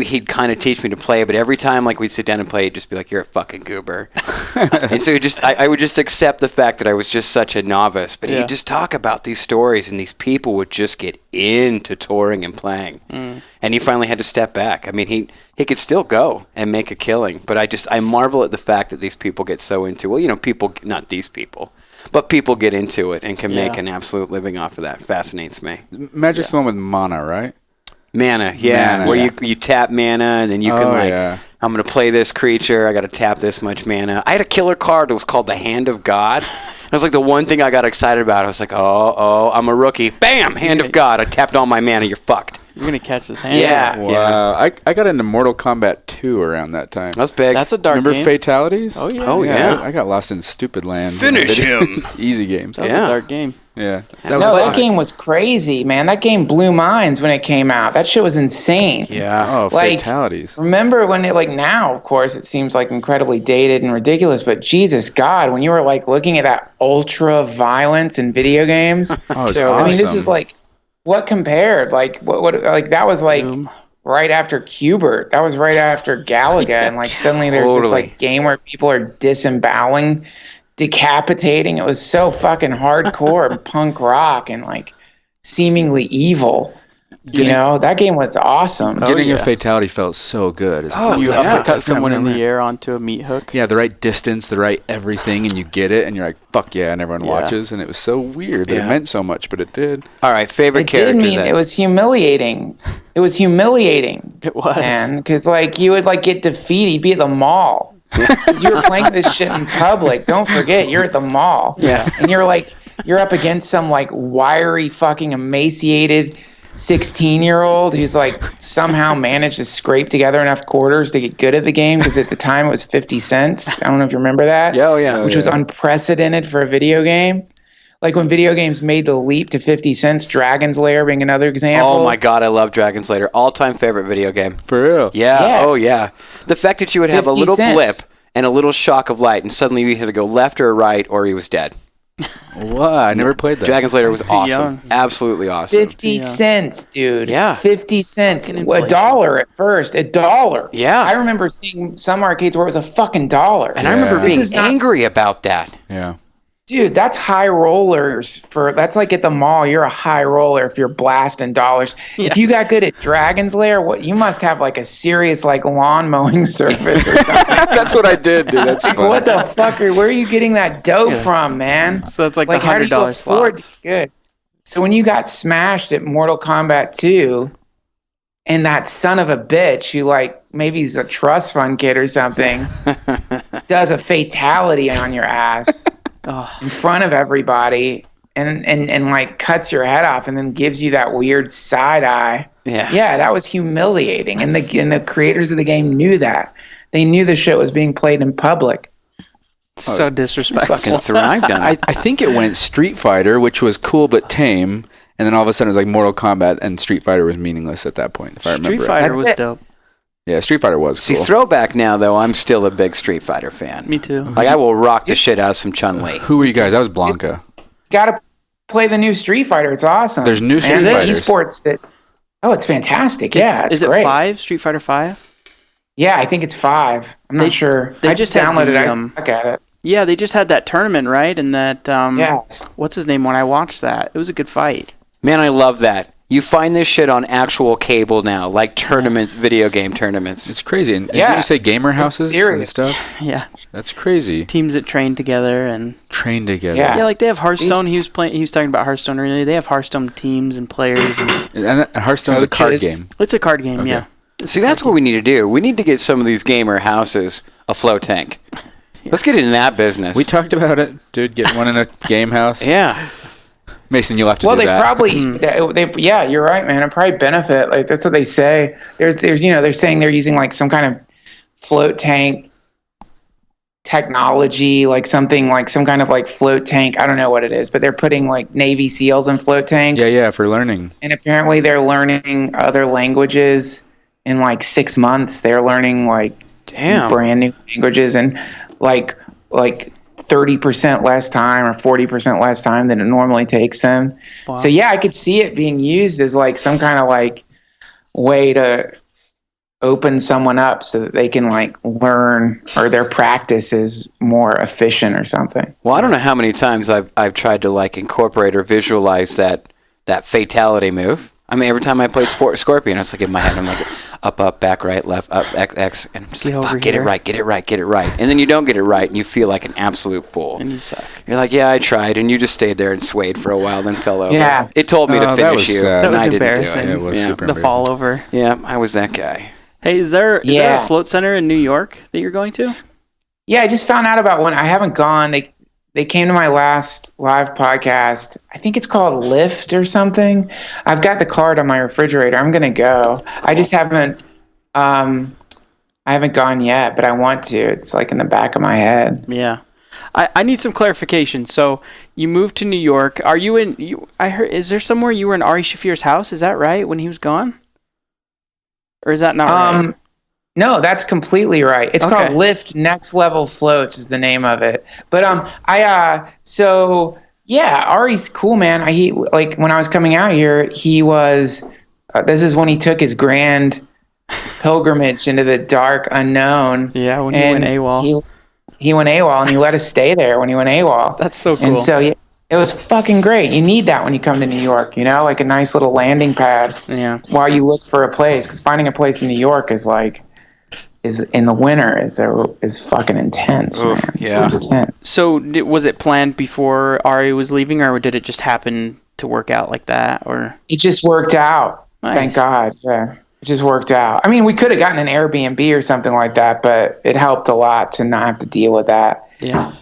he'd kind of teach me to play, but every time like we'd sit down and play, he'd just be like, "You're a fucking goober," and so I would just accept the fact that I was just such a novice. But he'd just talk about these stories, and these people would just get into touring and playing, and he finally had to step back. I mean, he could still go and make a killing, but I marvel at the fact that these people get so into not these people. But people get into it and can make an absolute living off of that. Fascinates me. Magic's the one with mana, right? Mana, where you tap mana and then you can I'm going to play this creature, I got to tap this much mana. I had a killer card that was called the Hand of God. That was like the one thing I got excited about. I was like, oh, I'm a rookie. Bam, Hand of God. I tapped all my mana, you're fucked. You're going to catch this hand. Yeah. Wow. I got into Mortal Kombat 2 around that time. That's big. That's a dark Remember game. Fatalities? Oh, yeah. Oh, yeah. I got lost in stupid land. Finish him. Easy games. That was a dark game. Yeah. That game was crazy, man. That game blew minds when it came out. That shit was insane. Yeah. Oh, Like, Fatalities. Remember when it, like, now, of course, it seems like incredibly dated and ridiculous, but Jesus God, when you were like looking at that ultra violence in video games, Oh, it's I awesome. mean, this is like, what compared? Like, what like, that was like right after Qbert. That was right after Galaga, and like suddenly there's this like game where people are disemboweling, decapitating. It was so fucking hardcore and punk rock and like seemingly evil. That game was awesome. Getting a fatality felt so good. You uppercut someone in the air onto a meat hook. Yeah, the right distance, the right everything, and you get it, and you're like, fuck yeah, and everyone watches, and it was so weird that it meant so much, but it did. All right, favorite character then. It was humiliating. It was humiliating. It was. Man, because like you would like get defeated. You'd be at the mall. Because you were playing this shit in public. Don't forget, you're at the mall. Yeah. And you're up against some like wiry fucking emaciated 16-year-old who's like somehow managed to scrape together enough quarters to get good at the game, because at the time it was 50 cents. I don't know if you remember that. Which was unprecedented for a video game. Like when video games made the leap to 50 cents, Dragon's Lair being another example. Oh my God, I love Dragon's Lair. All-time favorite video game. For real? Yeah. Oh yeah. The fact that you would have a little blip and a little shock of light, and suddenly you had to go left or right, or he was dead. What? I never played that. Dragon's Lair was awesome. Young. Absolutely awesome. 50 cents, dude. Yeah. 50 cents. $1 at first. $1. Yeah. I remember seeing some arcades where it was a fucking $1. And I remember being angry about that. Yeah. Dude, that's high rollers that's like at the mall. You're a high roller if you're blasting dollars. Yeah. If you got good at Dragon's Lair, you must have like a serious like lawn mowing service or something. That's what I did, dude. That's funny. What the fuck? Where are you getting that dough from, man? So that's like the how do you $100 afford slots. Good. So when you got smashed at Mortal Kombat 2, and that son of a bitch who like maybe he's a trust fund kid or something does a fatality on your ass. In front of everybody and like cuts your head off and then gives you that weird side eye. Yeah, that was humiliating. And the creators of the game knew that. They knew the shit was being played in public. So disrespectful. Fucking thrived on it. I think it went Street Fighter, which was cool but tame, and then all of a sudden it was like Mortal Kombat, and Street Fighter was meaningless at that point, if I remember Street Fighter That's was it. dope. Yeah, Street Fighter was See, cool. throwback now, though, I'm still a big Street Fighter fan. Me too. Like, I will rock the shit out of some Chun-Li. Who were you guys? That was Blanca. Gotta play the new Street Fighter. It's awesome. There's new Street and Fighters. esports that. Oh, it's fantastic. Yeah, it's is it great. 5? Street Fighter 5? Yeah, I think it's 5. I'm not sure. They I just just had downloaded the, it. I suck at it. Yeah, they just had that tournament, right? And that Yes. what's his name when I watched that? It was a good fight. Man, I love that. You find this shit on actual cable now, like tournaments, video game tournaments. It's crazy. And Yeah. did you say gamer houses and serious. stuff? Yeah. That's crazy. Teams that train together and Train together. Yeah. yeah, like they have Hearthstone. He was talking about Hearthstone earlier. They have Hearthstone teams and players and And Hearthstone's a card Coaches. game. it's a card game, Okay. yeah. See, that's what we need to do. We need to get some of these gamer houses a float tank. Let's get in that business. We talked about it, dude. Get one in a game house. Yeah. Mason, you'll have to Well, do they that. probably, yeah, you're right, man. It probably benefit. Like that's what they say. There's, they're saying they're using like some kind of float tank technology, like something like some kind of like float tank. I don't know what it is, but they're putting like Navy SEALs in float tanks. Yeah, for learning. And apparently they're learning other languages in like 6 months. They're learning like Damn. brand new languages and like 30% less time or 40% less time than it normally takes them. Wow. So yeah, I could see it being used as like some kind of like way to open someone up so that they can like learn or their practice is more efficient or something. Well, I don't know how many times I've tried to like incorporate or visualize that fatality move. I mean, every time I played Scorpion, it's like in my head, I'm like up, back, right, left, up, X, and I'm just Get like, over fuck, get it here. right, get it right, get it right. And then you don't get it right, and you feel like an absolute fool. And you suck. You're like, yeah, I tried, and you just stayed there and swayed for a while, then fell over. Yeah. It told me to Oh, that finish was you, sad. That and was I didn't embarrassing. do it. It was yeah. super The fall over. Yeah, I was that guy. Hey, is there a Yeah. float center in New York that you're going to? Yeah, I just found out about one. I haven't gone. They came to my last live podcast. I think it's called Lyft or something. I've got the card on my refrigerator. I'm gonna go. I just haven't. I haven't gone yet, but I want to. It's like in the back of my head. Yeah. I need some clarification. So you moved to New York. Are you in? I heard. Is there somewhere you were in Ari Shafir's house? Is that right? When he was gone, or is that not right? No, that's completely right. It's Okay. called Lyft Next Level Floats is the name of it. But so yeah, Ari's cool, man. He like when I was coming out here, he was. This is when he took his grand pilgrimage into the dark unknown. Yeah, when he went AWOL. He went AWOL and he let us stay there when he went AWOL. That's so cool. And so yeah, it was fucking great. You need that when you come to New York, like a nice little landing pad Yeah. while you look for a place. Because finding a place in New York is in the winter is fucking intense, Oof, man. yeah. It's intense. So was it planned before Ari was leaving, or did it just happen to work out like that? Or It just worked out. Nice. Thank God. Yeah. It just worked out. I mean, we could have gotten an Airbnb or something like that, but it helped a lot to not have to deal with that. yeah.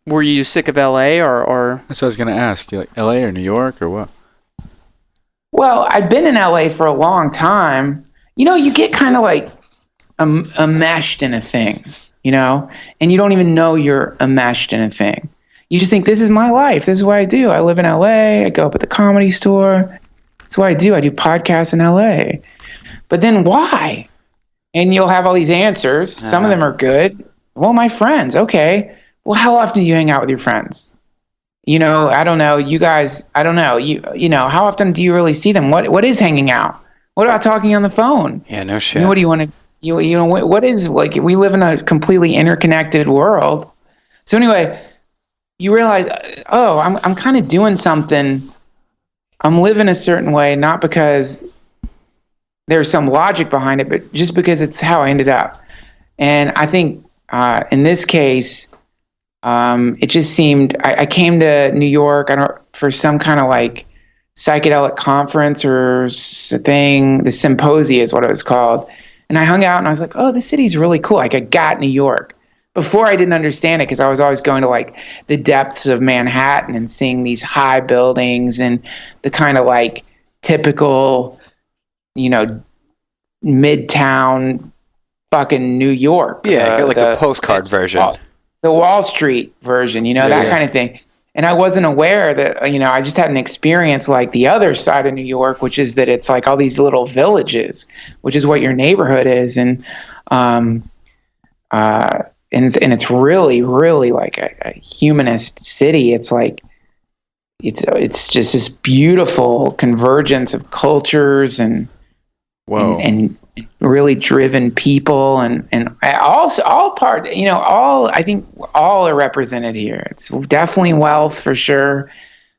Were you sick of LA or? That's what I was going to ask. You like LA or New York or what? Well, I'd been in LA for a long time. You get kind of like enmeshed in a thing, and you don't even know you're enmeshed in a thing. You just think, this is my life. This is what I do. I live in LA. I go up at the Comedy Store. That's what I do. I do podcasts in LA. But then why? And you'll have all these answers. Some of them are good. Well, my friends. Okay. Well, how often do you hang out with your friends? I don't know. You guys, I don't know. How often do you really see them? What is hanging out? What about talking on the phone? Yeah, no shit. What do you want to, what is, like, we live in a completely interconnected world. So anyway, you realize, I'm kind of doing something. I'm living a certain way, not because there's some logic behind it, but just because it's how I ended up. And I think in this case, it just seemed I came to New York for some kind of like psychedelic conference or thing. The Symposia is what it was called. And I hung out and I was like, oh, this city's really cool. Like I got New York. Before I didn't understand it because I was always going to like the depths of Manhattan and seeing these high buildings and the kind of like typical, midtown fucking New York. Yeah, like the postcard version. The Wall Street version, that kind of thing. And I wasn't aware that, I just had an experience like the other side of New York, which is that it's like all these little villages, which is what your neighborhood is. And it's really, really like a humanist city. It's like, it's just this beautiful convergence of cultures and really driven people and all I think all are represented here. It's definitely wealth for sure.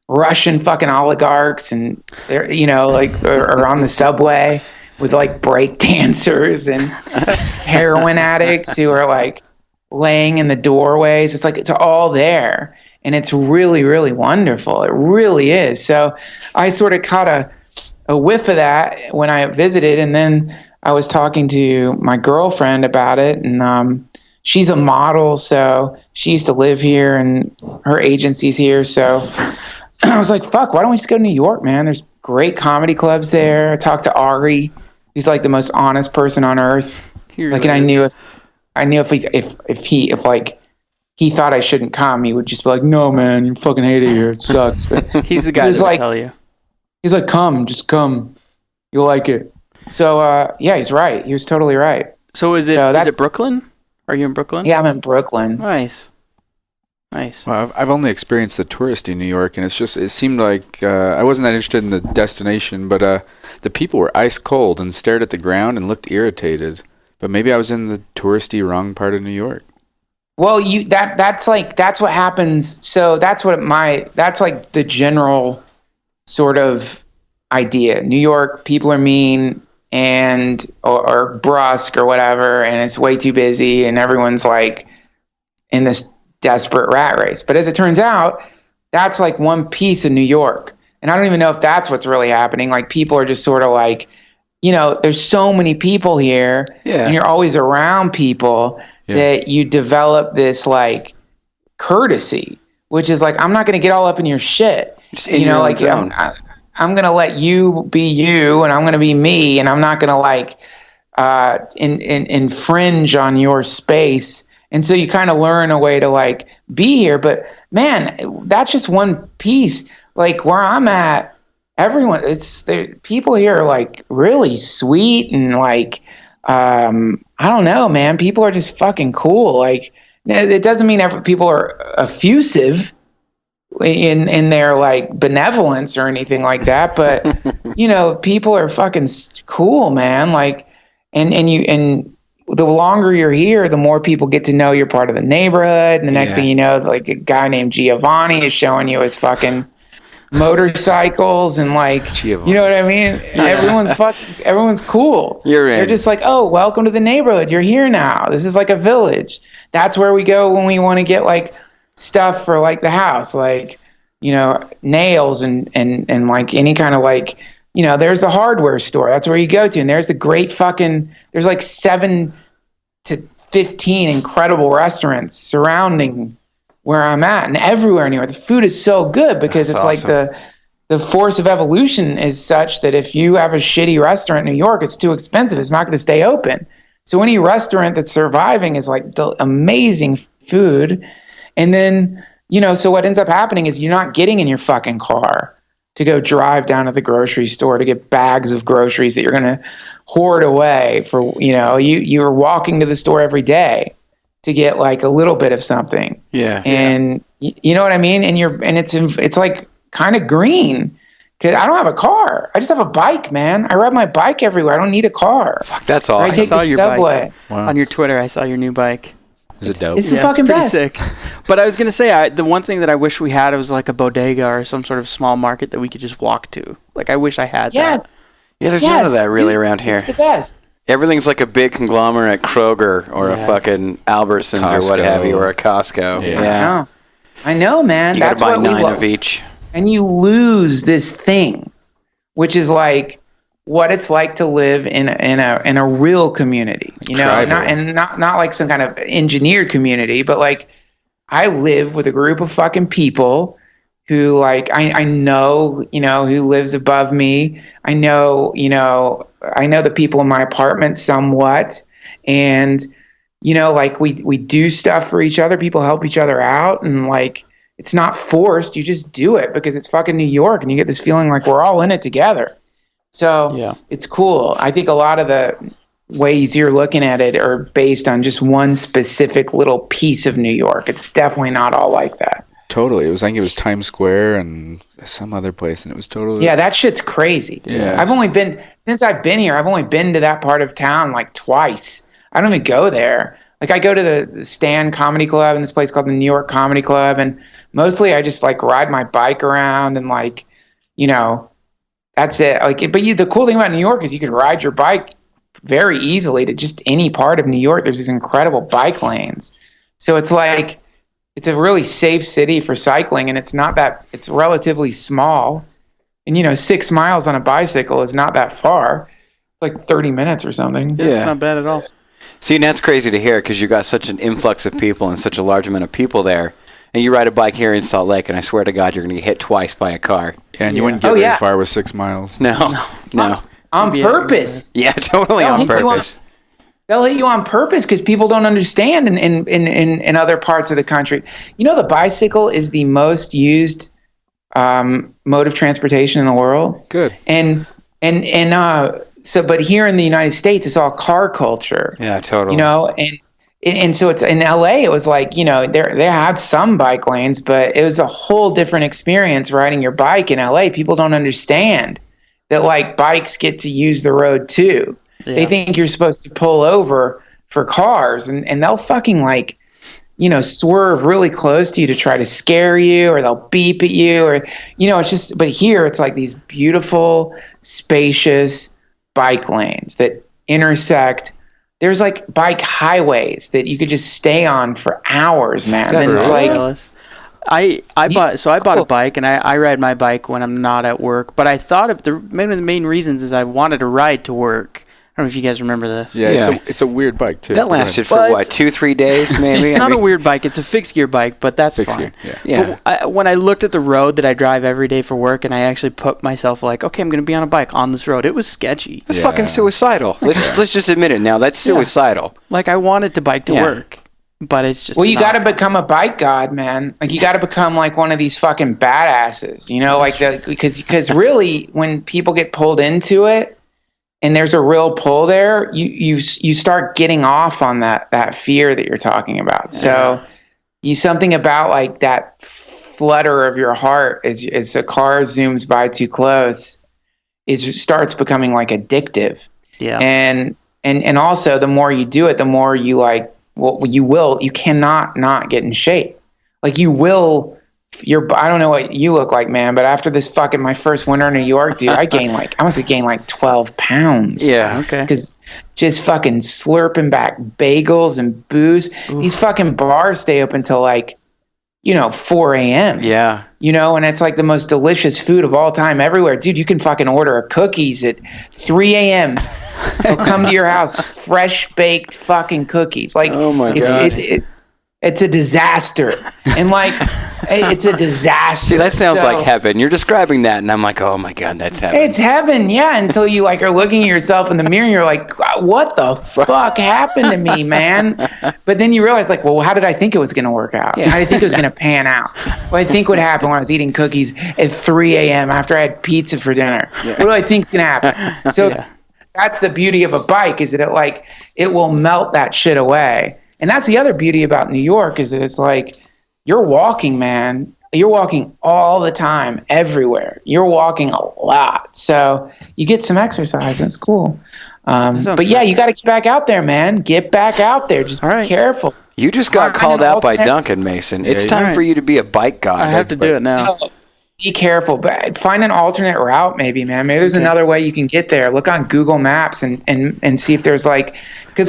Russian fucking oligarchs and they're are on the subway with like break dancers and heroin addicts who are like laying in the doorways. It's like it's all there, and it's really, really wonderful. It really is. So I sort of caught a whiff of that when I visited, and then I was talking to my girlfriend about it, and she's a model, so she used to live here, and her agency's here. So I was like, "Fuck, why don't we just go to New York, man? There's great comedy clubs there." I talked to Ari. He's like the most honest person on earth. And I knew if he thought I shouldn't come, he would just be like, "No, man, you fucking hate it here. It sucks." But he's the guy to tell you. He's like, just come. You'll like it. So, yeah, he's right. He was totally right. So is it Brooklyn? Are you in Brooklyn? Yeah, I'm in Brooklyn. Nice. Well, I've only experienced the touristy New York, and it seemed like I wasn't that interested in the destination, but the people were ice cold and stared at the ground and looked irritated. But maybe I was in the touristy wrong part of New York. Well, that's what happens. So that's like the general sort of idea. New York, people are mean and or brusque or whatever, and it's way too busy, and everyone's like in this desperate rat race. But as it turns out, that's like one piece of New York, and I don't even know if that's what's really happening. Like people are just sort of like, there's so many people here, and you're always around people that you develop this like courtesy, which is like, I'm not going to get all up in your shit. Just in your own zone. I'm going to let you be you, and I'm going to be me, and I'm not going to like infringe on your space. And so you kind of learn a way to like be here. But man, that's just one piece. Like where I'm at, people here are like really sweet and like, I don't know, man. People are just fucking cool. Like it doesn't mean people are effusive in their like benevolence or anything like that, but people are fucking cool, man. Like, and the longer you're here, the more people get to know you're part of the neighborhood. And the next thing you know, like a guy named Giovanni is showing you his fucking motorcycles and like, Giovanni. You know what I mean? Everyone's cool. They're just like, oh, welcome to the neighborhood. You're here now. This is like a village. That's where we go when we want to get like stuff for like the house, like nails and like any kind of like there's the hardware store, that's where you go to, and there's the great there's like 7 to 15 incredible restaurants surrounding where I'm at, and everywhere near the food is so good because that's it's awesome. Like the force of evolution is such that if you have a shitty restaurant in New York, it's too expensive, it's not going to stay open. So any restaurant that's surviving is like the amazing food. And then, so what ends up happening is you're not getting in your fucking car to go drive down to the grocery store to get bags of groceries that you're going to hoard away for, you're walking to the store every day to get like a little bit of something. Yeah. And you know what I mean? And it's like kind of green because I don't have a car. I just have a bike, man. I ride my bike everywhere. I don't need a car. Fuck, that's awesome. I saw your bike. Wow. On your Twitter. I saw your new bike. Is it dope? It's the fucking best. Sick. But I was gonna say, the one thing that I wish we had was like a bodega or some sort of small market that we could just walk to. Like I wish I had that. Yeah, there's none of that really around here. It's the best. Everything's like a big conglomerate, Kroger or a fucking Albertsons Costco. Or what have you, or a Costco. Yeah. I know, man. You That's gotta buy what 9 of each. And you lose this thing, which is like what it's like to live in a real community, not like some kind of engineered community, but like I live with a group of fucking people who like I know, who lives above me. I know the people in my apartment somewhat, and like we do stuff for each other. People help each other out, and like it's not forced. You just do it because it's fucking New York, and you get this feeling like we're all in it together. So it's cool. I think a lot of the ways you're looking at it are based on just one specific little piece of New York. It's definitely not all like that. Totally. It was Times Square and some other place, and it was totally... Yeah, that shit's crazy. Yeah. Since I've been here, I've only been to that part of town like twice. I don't even go there. Like, I go to the Stan Comedy Club in this place called the New York Comedy Club, and mostly I just like ride my bike around and like, you know, that's it. Like, but the cool thing about New York is you could ride your bike very easily to just any part of New York. There's these incredible bike lanes. So it's like, it's a really safe city for cycling, and it's relatively small. And, you know, 6 miles on a bicycle is not that far. It's like 30 minutes or something. Yeah, it's not bad at all. See, and that's crazy to hear because you got such an influx of people and such a large amount of people there. And you ride a bike here in Salt Lake, and I swear to God, you're going to get hit twice by a car. Yeah, and you wouldn't get very far with 6 miles. No. On purpose. Yeah, totally on purpose. They'll hit you on purpose because people don't understand in other parts of the country. You know, the bicycle is the most used mode of transportation in the world. Good. But here in the United States, it's all car culture. Yeah, totally. You know, and so it's in LA. It was like, you know, they had some bike lanes, but it was a whole different experience riding your bike in LA. People don't understand that like bikes get to use the road too. Yeah. They think you're supposed to pull over for cars, and they'll fucking like, you know, swerve really close to you to try to scare you, or they'll beep at you, or, you know, it's just, but here it's like these beautiful, spacious bike lanes that intersect. There's like bike highways that you could just stay on for hours, man. That's and it's like, I bought a bike, and I ride my bike when I'm not at work. But I thought one of the main reasons is I wanted to ride to work. I don't know if you guys remember this. Yeah. It's a weird bike too. That lasted for what, 2-3 days maybe? It's not a weird bike. It's a fixed gear bike, but that's fine. Yeah. But when I looked at the road that I drive every day for work, and I actually put myself like, okay, I'm going to be on a bike on this road, it was sketchy. That's fucking suicidal. Let's just admit it now. That's suicidal. Like, I wanted to bike to work, but it's just you got to become a bike god, man. Like, you got to become like one of these fucking badasses, you know, like because really when people get pulled into it, and there's a real pull there, you start getting off on that fear that you're talking about. So something about like that flutter of your heart as a car zooms by too close starts becoming like addictive. Yeah. And also the more you do it, the more you like, you cannot not get in shape. Like you will. I don't know what you look like, man, but after this fucking my first winter in New York, dude, I must have gained like 12 pounds. Yeah. Okay. Because just fucking slurping back bagels and booze. Oof. These fucking bars stay open till like, you know, 4 a.m. Yeah. You know, and it's like the most delicious food of all time everywhere. Dude, you can fucking order cookies at 3 a.m. They'll come to your house, fresh baked fucking cookies. Like, oh my God. It's a disaster. And like, it's a disaster. See, that sounds like heaven. You're describing that, and I'm like, oh my God, that's heaven. It's heaven, yeah. Until you like are looking at yourself in the mirror, and you're like, what the fuck happened to me, man? But then you realize, like, well, how did I think it was going to work out? How did I think it was going to pan out? What I think would happen when I was eating cookies at 3 a.m. after I had pizza for dinner. Yeah. What do I think's going to happen? So that's the beauty of a bike, is that it will melt that shit away. And that's the other beauty about New York, is that it's like, you're walking, man. You're walking all the time, everywhere. You're walking a lot. So you get some exercise, and it's cool. But yeah, you got to get back out there, man. Get back out there. Just be careful. You just got called out by Duncan, Mason. It's time for you to be a bike god. I have to do it now. Be careful, but find an alternate route, maybe, man. Maybe there's another way you can get there. Look on Google Maps and see if there's because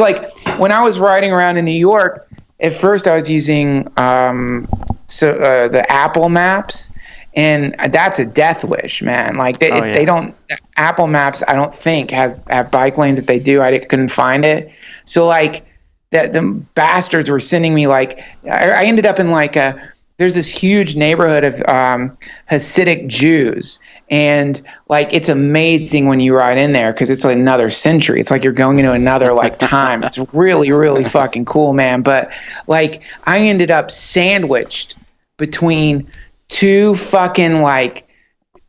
when I was riding around in New York, at first I was using the Apple Maps, and that's a death wish, man. Like they don't, Apple Maps I don't think have bike lanes. If they do, I couldn't find it. So like the bastards were sending me I ended up in there's this huge neighborhood of Hasidic Jews, and it's amazing when you ride in there because it's another century. It's like you're going into another time. It's really, really fucking cool, man. But I ended up sandwiched between two fucking like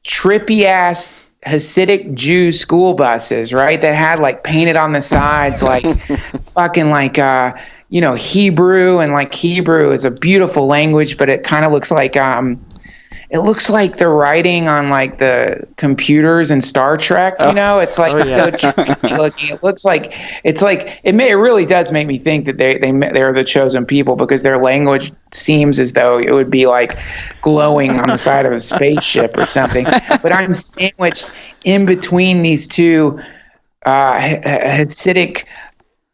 trippy ass Hasidic Jew school buses, right? That had like painted on the sides like fucking like Hebrew, and like Hebrew is a beautiful language, but it kind of looks like it looks like the writing on like the computers in Star Trek, it's like so tricky looking. It looks like it really does make me think that they're the chosen people, because their language seems as though it would be like glowing on the side of a spaceship or something. But I'm sandwiched in between these two Hasidic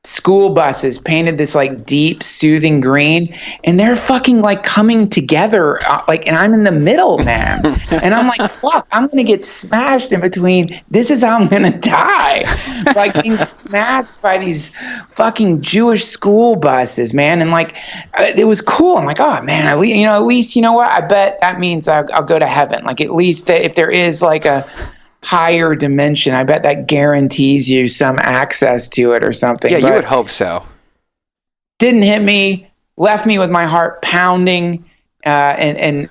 school buses painted this like deep soothing green, and they're fucking like coming together and I'm in the middle, man. And I'm like, fuck, I'm gonna get smashed in between. This is how I'm gonna die, like being smashed by these fucking Jewish school buses, man. And like it was cool. I'm like, oh man, at least you know what, I bet that means I'll go to heaven. Like at least if there is like a higher dimension, I bet that guarantees you some access to it or something. Yeah, you would hope so. Didn't hit me, left me with my heart pounding, and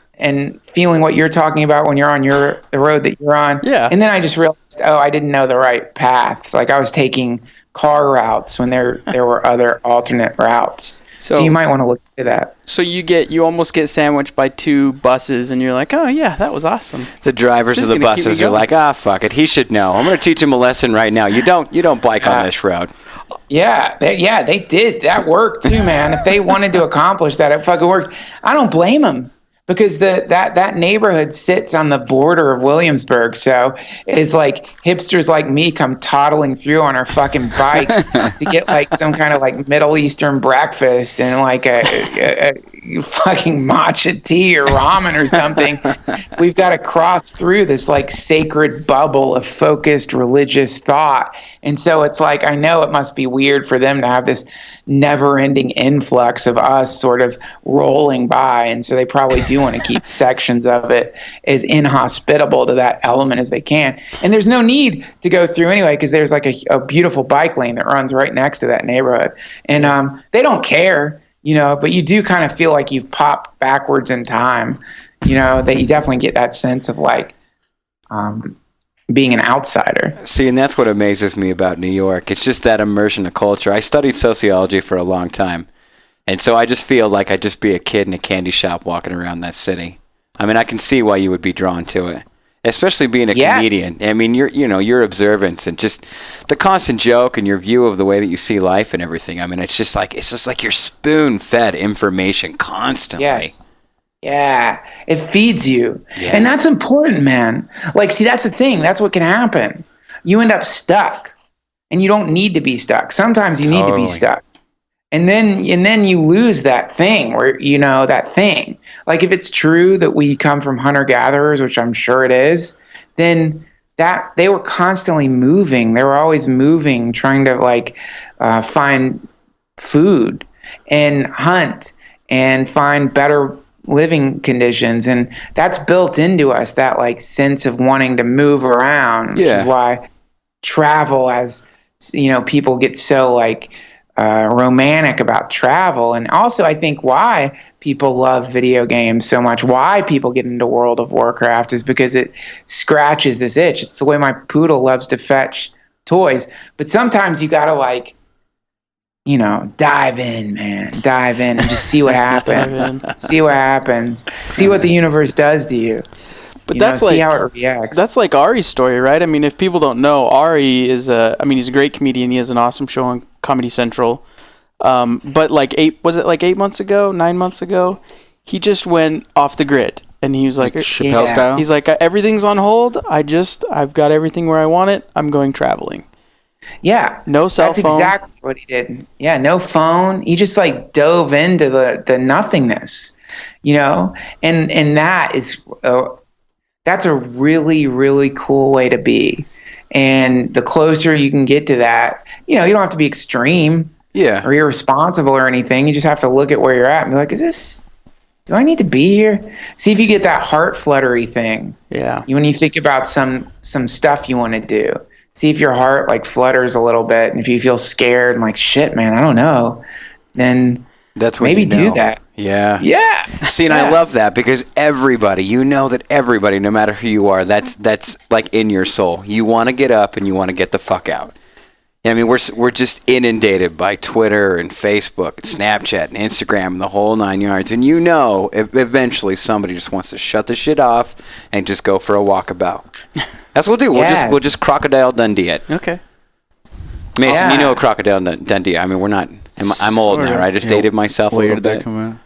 feeling what you're talking about when you're on the road that you're on. Yeah. And then I just realized, I didn't know the right paths. Like I was taking car routes when there were other alternate routes. So you might want to look into that. So you almost get sandwiched by two buses, and you're like, oh yeah, that was awesome. The drivers of the buses are like, fuck it, he should know. I'm going to teach him a lesson right now. You don't bike on this road. Yeah, they did. That worked too, man. If they wanted to accomplish that, it fucking worked. I don't blame them, because that neighborhood sits on the border of Williamsburg, so it's like hipsters like me come toddling through on our fucking bikes to get like some kind of like Middle Eastern breakfast and like a fucking matcha tea or ramen or something. We've got to cross through this like sacred bubble of focused religious thought, and so it's like I know it must be weird for them to have this never-ending influx of us sort of rolling by, and so they probably do want to keep sections of it as inhospitable to that element as they can. And there's no need to go through anyway, because there's like a beautiful bike lane that runs right next to that neighborhood, and they don't care, but you do kind of feel like you've popped backwards in time, that you definitely get that sense of like being an outsider. See, and that's what amazes me about New York. It's just that immersion of culture. I studied sociology for a long time, and so I just feel like I'd just be a kid in a candy shop walking around that city. I mean, I can see why you would be drawn to it, especially being a comedian. I mean, your observance and just the constant joke and your view of the way that you see life and everything. I mean, it's just like you're spoon-fed information constantly. Yes. Yeah, it feeds you. Yeah. And that's important, man. Like, see, that's the thing. That's what can happen. You end up stuck, and you don't need to be stuck. Sometimes you need to be stuck. And then you lose that thing where, that thing. Like, if it's true that we come from hunter-gatherers, which I'm sure it is, then that they were constantly moving. They were always moving, trying to, like, find food and hunt and find better living conditions, and that's built into us, that like sense of wanting to move around, which is why travel, as people get so like romantic about travel. And also I think why people love video games so much, why people get into World of Warcraft, is because it scratches this itch. It's the way my poodle loves to fetch toys. But sometimes you gotta like dive in, man. Dive in and just see what happens. See what happens. See what the universe does to you. But that's see how it reacts. That's like Ari's story, right? I mean, if people don't know, Ari is he's a great comedian. He has an awesome show on Comedy Central. But like 9 months ago, he just went off the grid. And he was like Chappelle style. He's like, everything's on hold. I've got everything where I want it. I'm going traveling. Yeah. No cell phone. That's exactly what he did. Yeah, no phone. He just like dove into the nothingness, and that is that's a really, really cool way to be. And the closer you can get to that, you don't have to be extreme or irresponsible or anything. You just have to look at where you're at and be like, do I need to be here? See if you get that heart fluttery thing. Yeah. When you think about some stuff you want to do. See if your heart like flutters a little bit, and if you feel scared and like shit, man, I don't know, then that's when maybe do that. Yeah. Yeah. See, and I love that because everybody, you know that everybody, no matter who you are, that's like in your soul. You want to get up and you want to get the fuck out. I mean, we're just inundated by Twitter and Facebook and Snapchat and Instagram and the whole 9 yards. And you know, eventually somebody just wants to shut the shit off and just go for a walkabout. That's what we'll do. Yes. We'll just Crocodile Dundee it. Okay. Mason, Yeah. you know a Crocodile Dundee. I mean, we're not. I'm old now, right? I just dated myself a Where little did that bit. come out?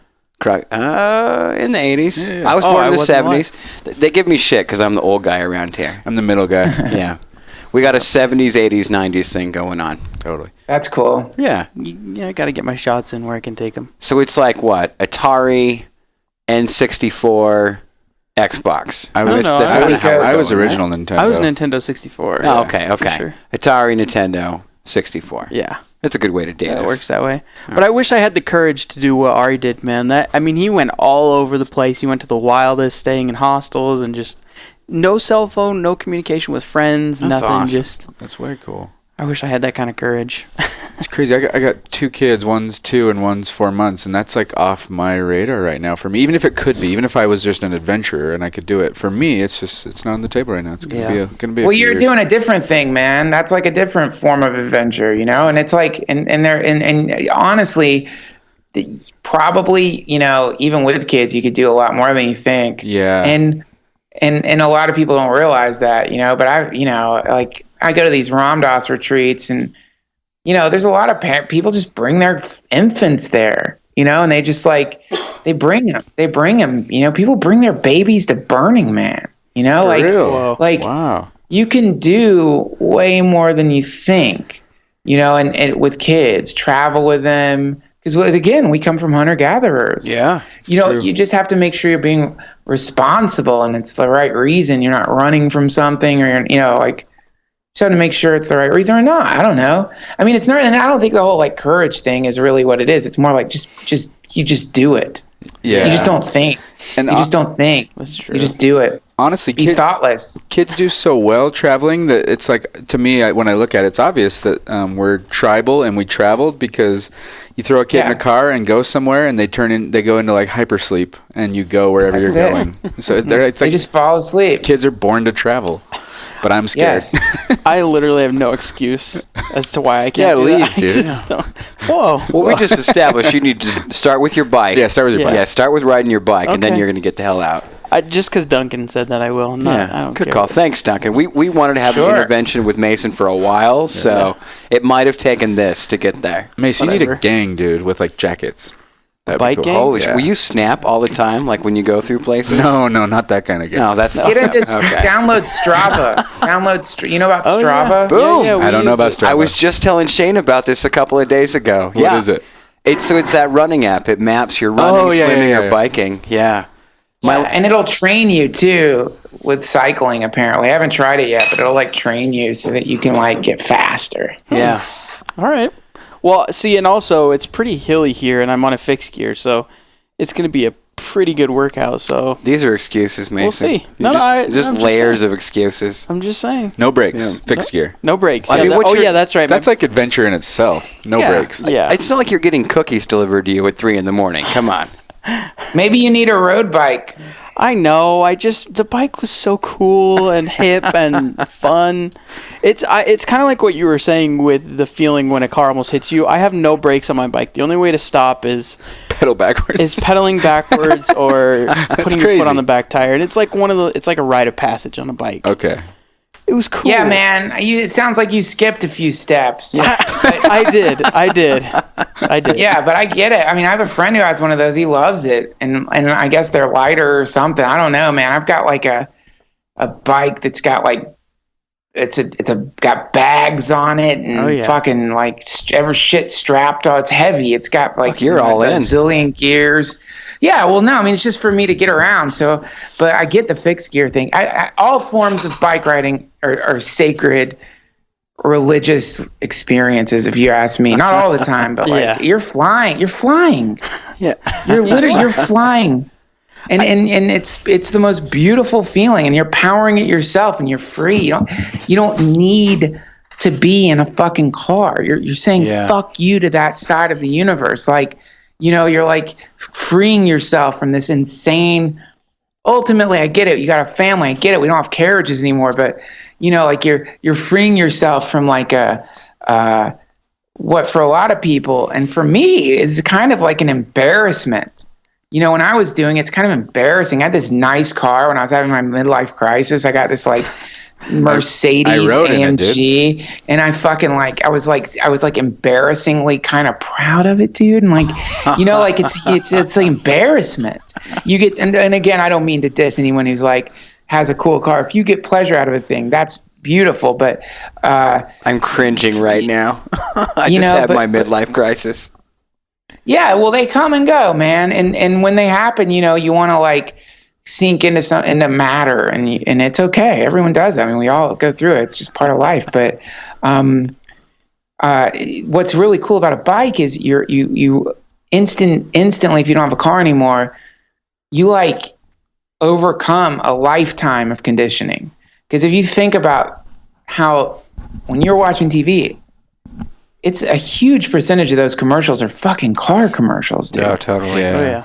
In the 80s. Yeah. I was born I in the wasn't 70s. They give me shit because I'm the old guy around here. I'm the middle guy. Yeah. We got a 70s, 80s, 90s thing going on. Totally. That's cool. Yeah. Yeah, I got to get my shots in where I can take them. So it's like what? Atari, N64, Xbox. I was, No, that's I- kinda how we're I was going, right? original Nintendo. I was Nintendo 64. Oh, okay, for okay. sure. Atari, Nintendo, 64. Yeah. That's a good way to date Yeah, us. it works that way. But I wish I had the courage to do what Ari did, man. He went all over the place. He went to the wildest, staying in hostels and just no cell phone, no communication with friends, That's nothing. awesome. Just That's way cool. I wish I had that kind of courage. It's crazy. I got 2 kids. One's 2 and one's 4 months, and that's like off my radar right now for me. Even if it could be, even if I was just an adventurer and I could do it, for me, it's not on the table right now. It's gonna be. Well, you're doing a different thing, man. That's like a different form of adventure, you know. And it's like, and honestly, probably, you know, even with kids, you could do a lot more than you think. Yeah. And a lot of people don't realize that, you know. But I go to these Ram Dass retreats, and you know, there's a lot of people just bring their infants there, you know, and they just like they bring them. You know, people bring their babies to Burning Man, you know, For real? like Wow. you can do way more than you think, you know, and with kids, travel with them. Because, again, we come from hunter-gatherers. Yeah. You know, true. you just have to make sure you're being responsible and it's the right reason. You're not running from something or, you know, like, you just have to make sure it's the right reason or not. I don't know. I mean, it's not, and I don't think the whole, like, courage thing is really what it is. It's more like you just do it. Yeah. You just don't think. And You just don't think. That's true. You just do it. honestly, Be thoughtless. kids do so well traveling that it's like, to me, when I look at it, it's obvious that we're tribal and we traveled, because you throw a kid in a car and go somewhere and they go into like hypersleep and you go wherever That's you're it. going. So it's They like just fall asleep. kids are born to travel, but I'm scared. Yes. I literally have no excuse as to why I can't do leave, that. I dude. just don't. Whoa. Well, we just established you need to just start with your bike. Yeah, start with your Yeah. bike. Yeah, start with riding your bike, and then Okay. you're going to get the hell out. Just because Duncan said that, I will. No, I don't good care. call. Thanks, Duncan. We wanted to have an Sure. intervention with Mason for a while, so it might have taken this to get there. Mace, you need a Whatever. gang, dude, with like jackets. That'd be bike cool. gang? Holy shit. Yeah. Will you snap all the time, like when you go through places? No, not that kind of gang. No, that's Get into okay. download Strava. You know about Oh, yeah. Strava? Boom. Yeah, we I don't know use about it. Strava. I was just telling Shane about this a couple of days ago. What is it? It's that running app. It maps your running, Oh, yeah, swimming, yeah, or yeah. biking. Yeah. Yeah, and it'll train you too with cycling. Apparently, I haven't tried it yet, but it'll like train you so that you can like get faster. Yeah. All right. Well, see, and also it's pretty hilly here, and I'm on a fixed gear, so it's going to be a pretty good workout. So These are excuses, Mason. see. You're No, I'm just just layers saying. of excuses. I'm just saying, No brakes. Yeah. Fixed gear. no brakes. I Yeah, mean, that- what's oh your- yeah, that's right. That's like adventure in itself. No brakes. Yeah. It's not like you're getting cookies delivered to you at 3 a.m. Come on. Maybe you need a road bike. I know. The bike was so cool and hip and fun. It's kind of like what you were saying with the feeling when a car almost hits you. I have no brakes on my bike. The only way to stop is Pedal backwards. pedaling backwards or putting your crazy. foot on the back tire. And it's like it's like a rite of passage on a bike. Okay. It was cool. Yeah, man. It sounds like you skipped a few steps. Yeah. I did. Yeah, but I get it. I mean, I have a friend who has one of those. He loves it, and I guess they're lighter or something. I don't know, man. I've got like a bike that's got like got bags on it and fucking like ever shit strapped on. It's heavy. It's got like you're all a in. zillion gears. Yeah, well, no, I mean, it's just for me to get around. So, but I get the fixed gear thing. All forms of bike riding are sacred religious experiences, if you ask me. Not all the time, but like you're flying. Yeah. You're flying. And it's the most beautiful feeling, and you're powering it yourself, and you're free. You don't need to be in a fucking car. You're saying fuck you to that side of the universe. Like, you're like freeing yourself from this insane. Ultimately, I get it. You got a family. I get it. We don't have carriages anymore, but like you're freeing yourself from like what for a lot of people, and for me, is kind of like an embarrassment. When I was doing it, it's kind of embarrassing. I had this nice car when I was having my midlife crisis. I got this like Mercedes AMG, and I fucking like I was like embarrassingly kind of proud of it, dude. And like like it's an embarrassment. You get and again, I don't mean to diss anyone who's like has a cool car. If you get pleasure out of a thing, that's beautiful. But I'm cringing right now. I just had my midlife crisis. Yeah, well, they come and go, man, and when they happen, you want to like sink into matter, and it's okay. Everyone does. I mean, we all go through it. It's just part of life. But what's really cool about a bike is you instantly, if you don't have a car anymore, you like overcome a lifetime of conditioning. Because if you think about how when you're watching TV, it's a huge percentage of those commercials are fucking car commercials, dude. Oh, totally. Yeah. Oh, yeah.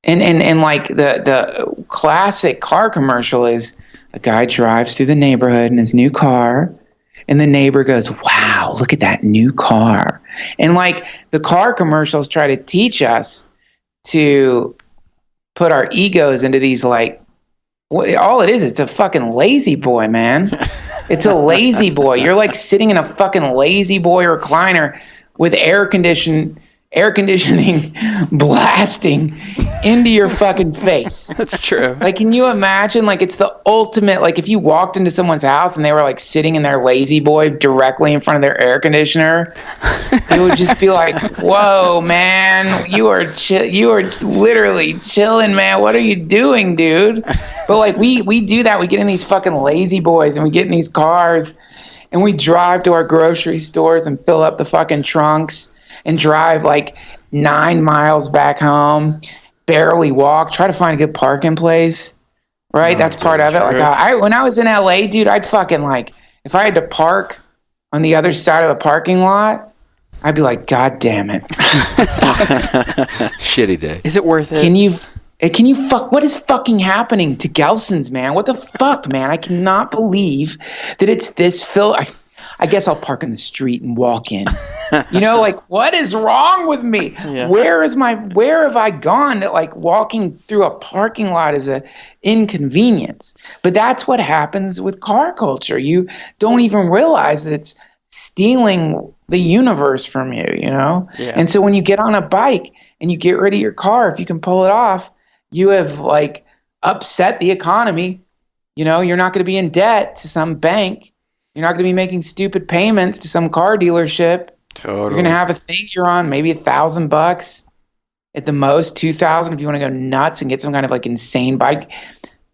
And like the classic car commercial is a guy drives through the neighborhood in his new car, and the neighbor goes, "Wow, look at that new car." And like the car commercials try to teach us to put our egos into these like, all it is, it's a fucking lazy boy, man. It's a lazy boy. You're like sitting in a fucking lazy boy recliner with air conditioning blasting into your fucking face. That's true. Like, can you imagine? Like, it's the ultimate. Like, if you walked into someone's house and they were like sitting in their lazy boy directly in front of their air conditioner, it would just be like, "Whoa, man, you are literally chilling, man. What are you doing, dude?" But like, we do that. We get in these fucking lazy boys and we get in these cars and we drive to our grocery stores and fill up the fucking trunks and drive like 9 miles back home, barely walk, try to find a good parking place, right? That's part of it. Like when I was in LA, dude, I'd fucking like, if I had to park on the other side of the parking lot, I'd be like, God damn it. Shitty day. Is it worth it? Can you what is fucking happening to Gelson's, man? What the fuck, man? I cannot believe that it's this I guess I'll park in the street and walk in. Like, what is wrong with me? Yeah. Where have I gone that like walking through a parking lot is a inconvenience? But that's what happens with car culture. You don't even realize that it's stealing the universe from you, Yeah. And so when you get on a bike and you get rid of your car, if you can pull it off, you have like upset the economy. You're not going to be in debt to some bank. You're not going to be making stupid payments to some car dealership. Totally. You're going to have a thing you're on, maybe $1,000 at the most, $2,000 if you want to go nuts and get some kind of like insane bike,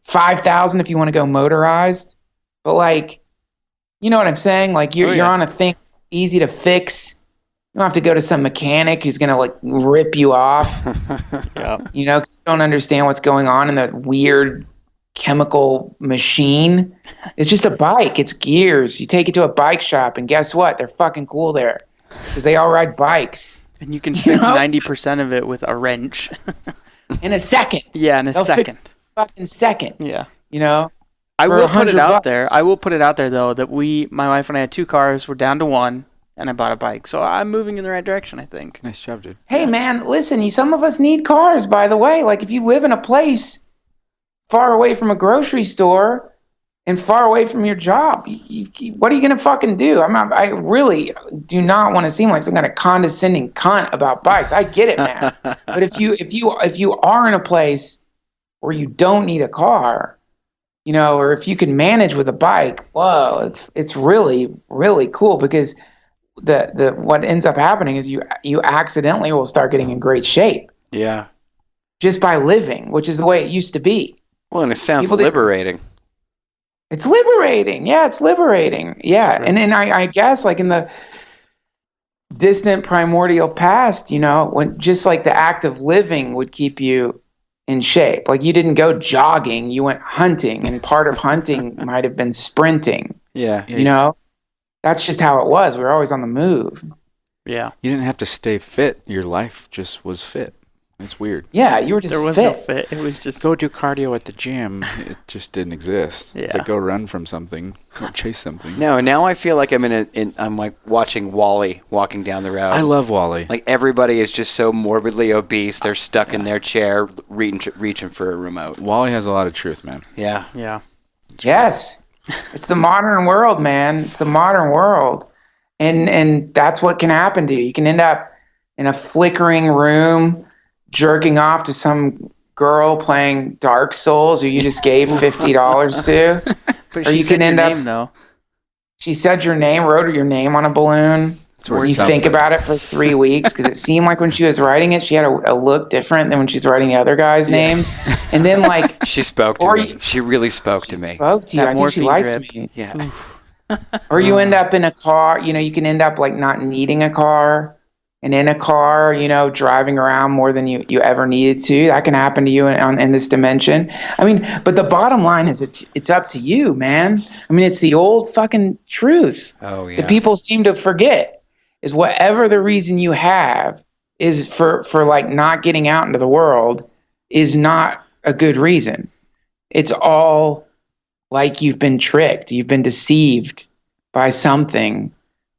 $5,000 if you want to go motorized. But like, you know what I'm saying? Like you're on a thing easy to fix. You don't have to go to some mechanic who's going to like rip you off. Yeah. Because you don't understand what's going on in that weird chemical machine. It's just a bike. It's gears. You take it to a bike shop, and guess what? They're fucking cool there because they all ride bikes. And you can fix 90% of it with a wrench. In a second. Yeah, in a second. Fix fucking second. Yeah. I will put it out there. I will put it out there though that my wife and I had 2 cars. We're down to 1, and I bought a bike. So I'm moving in the right direction, I think. Nice job, dude. Hey, man, listen. Some of us need cars, by the way. Like if you live in a place far away from a grocery store and far away from your job, what are you gonna fucking do? I really do not want to seem like some kind of condescending cunt about bikes. I get it, man. But if you are in a place where you don't need a car, or if you can manage with a bike, whoa, it's really, really cool because the what ends up happening is you accidentally will start getting in great shape. Yeah. Just by living, which is the way it used to be. Well, and it sounds liberating. It's liberating. Yeah, it's liberating. Yeah. And I guess like in the distant primordial past, when just like the act of living would keep you in shape. Like you didn't go jogging, you went hunting, and part of hunting might have been sprinting. Yeah. That's just how it was. We were always on the move. Yeah. You didn't have to stay fit. Your life just was fit. It's weird. Yeah, you were just There was fit. no fit. It was just Go do cardio at the gym. It just didn't exist. It's Yeah. like go run from something, go chase something. No, now I feel like I'm like watching Wall-E walking down the road. I love Wall-E. Like everybody is just so morbidly obese. They're stuck in their chair reaching for a remote. Wall-E has a lot of truth, man. Yeah. Yeah. Yes. It's the modern world, man. It's the modern world. And that's what can happen to you. You can end up in a flickering room jerking off to some girl playing Dark Souls who you just gave $50 to. But Or she you said can end your up- name, though. She said your name, wrote your name on a balloon. It's worth You something. think about it for 3 weeks because it seemed like when she was writing it, she had a look different than when she's writing the other guys' names. And then, like, She spoke to Or me. you- She really spoke to she me. spoke to you. That I think she morphine likes drip. me. Yeah. Or you end up in a car, you can end up like not needing a car and in a car, driving around more than you ever needed to. That can happen to you in this dimension. I mean, but the bottom line is it's up to you, man. I mean, it's the old fucking truth Oh yeah. that people seem to forget is whatever the reason you have is for like not getting out into the world is not a good reason. It's all like you've been tricked, you've been deceived by something.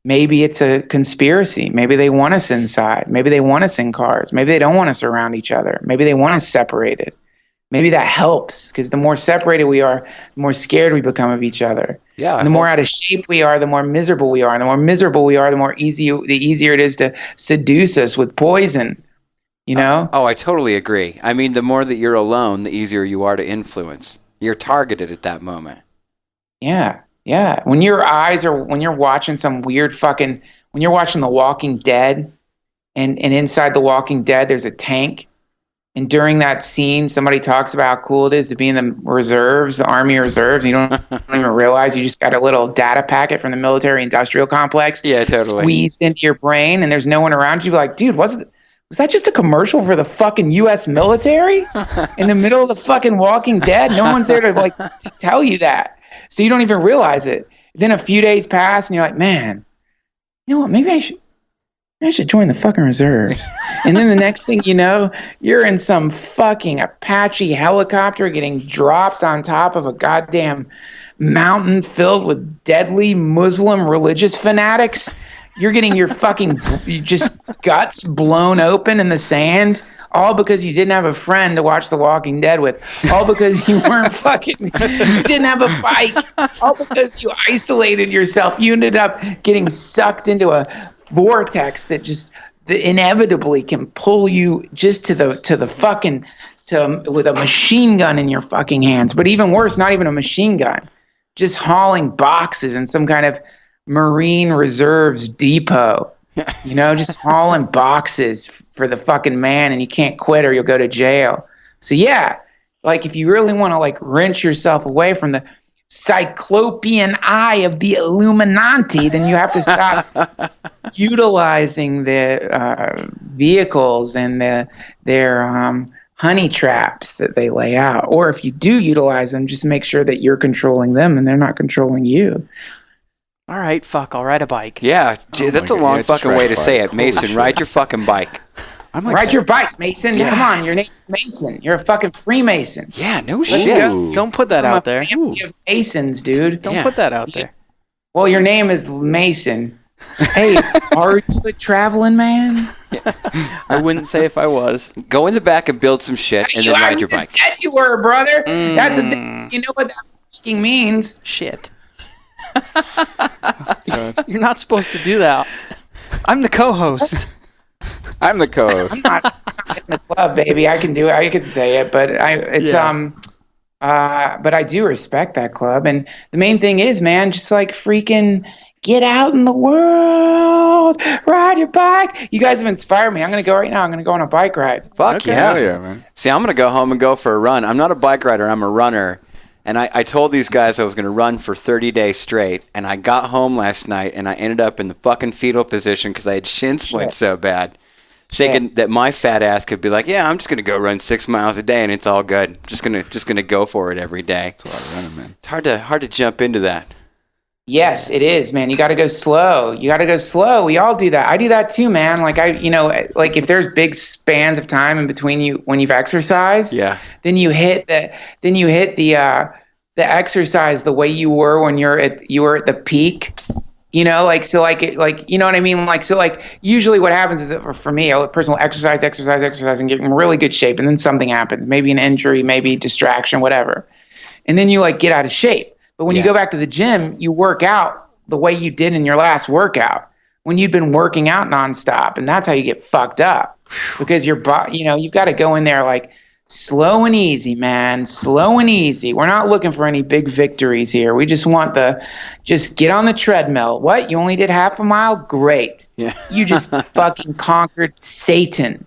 Maybe it's a conspiracy. Maybe they want us inside. Maybe they want us in cars. Maybe they don't want us around each other. Maybe they want us separated. Maybe that helps because the more separated we are, the more scared we become of each other. Yeah. And the more out of shape we are, the more miserable we are. And the more miserable we are, the easier it is to seduce us with poison. Oh, I totally agree. I mean, the more that you're alone, the easier you are to influence. You're targeted at that moment. Yeah. Yeah. When you're watching some weird when you're watching The Walking Dead and inside The Walking Dead, there's a tank. And during that scene, somebody talks about how cool it is to be in the reserves, the Army Reserves. You don't even realize you just got a little data packet from the military industrial complex Yeah, totally. squeezed into your brain and there's no one around you. Like, dude, was that just a commercial for the fucking U.S. military in the middle of the fucking Walking Dead? No one's there to tell you that. So you don't even realize it. Then a few days pass and you're like, man, you know what? Maybe I should join the fucking reserves. And then the next thing you know, you're in some fucking Apache helicopter getting dropped on top of a goddamn mountain filled with deadly Muslim religious fanatics. You're getting your fucking just guts blown open in the sand, all because you didn't have a friend to watch The Walking Dead with, all because you didn't have a bike, all because you isolated yourself. You ended up getting sucked into a vortex that inevitably can pull you just to the fucking with a machine gun in your fucking hands. But even worse, not even a machine gun, just hauling boxes in some kind of Marine Reserves depot, just hauling boxes for the fucking man, and you can't quit or you'll go to jail. So yeah, like if you really want to like wrench yourself away from the cyclopean eye of the Illuminati, then you have to stop utilizing the vehicles and their honey traps that they lay out. Or if you do utilize them, just make sure that you're controlling them and they're not controlling you. All right, fuck, I'll ride a bike. Yeah, that's a God, long yeah, just fucking ride way a to bike. say it. Holy Mason, shit. ride your fucking bike. I'm like, Ride your bike, Mason. Yeah. Come on, your name's Mason. You're a fucking Freemason. Yeah, no Let's shit. go. Don't put that I'm out a there. family of Masons, dude. Don't Yeah. put that out there. Well, your name is Mason. Hey, are you a traveling man? I wouldn't say if I was. Go in the back and build some shit, and then ride your bike. Said you were, brother. That's the thing. You know what that fucking means? Shit. You're not supposed to do that. I'm the co-host. I'm the co-host. I'm not in the club, baby. I can do it. I can say it, but but I do respect that club. And the main thing is, man, just like freaking get out in the world, ride your bike. You guys have inspired me. I'm going to go right now. I'm going to go on a bike ride. Fuck Okay. yeah. Hell yeah, man. See, I'm going to go home and go for a run. I'm not a bike rider. I'm a runner. And I told these guys I was going to run for 30 days straight. And I got home last night, and I ended up in the fucking fetal position because I had shin splints so bad. Thinking that my fat ass could be like, yeah, I'm just going to go run 6 miles a day, and it's all good. Just gonna go for it every day. It's a lot of running, man. It's hard to jump into that. Yes, it is, man. You got to go slow. You got to go slow. We all do that. I do that too, man. Like like if there's big spans of time in between you when you've exercised, then you hit the exercise the way you were when you were at the peak. You know, like so, you know what I mean. Like so, like usually what happens is that for me, a person will exercise, and get in really good shape, and then something happens, maybe an injury, maybe distraction, whatever, and then you like get out of shape. But when you go back to the gym, you work out the way you did in your last workout when you'd been working out nonstop. And that's how you get fucked up because your body, you've got to go in there like slow and easy, man. Slow and easy. We're not looking for any big victories here. We just want just get on the treadmill. What? You only did half a mile? Great. Yeah. You just fucking conquered Satan.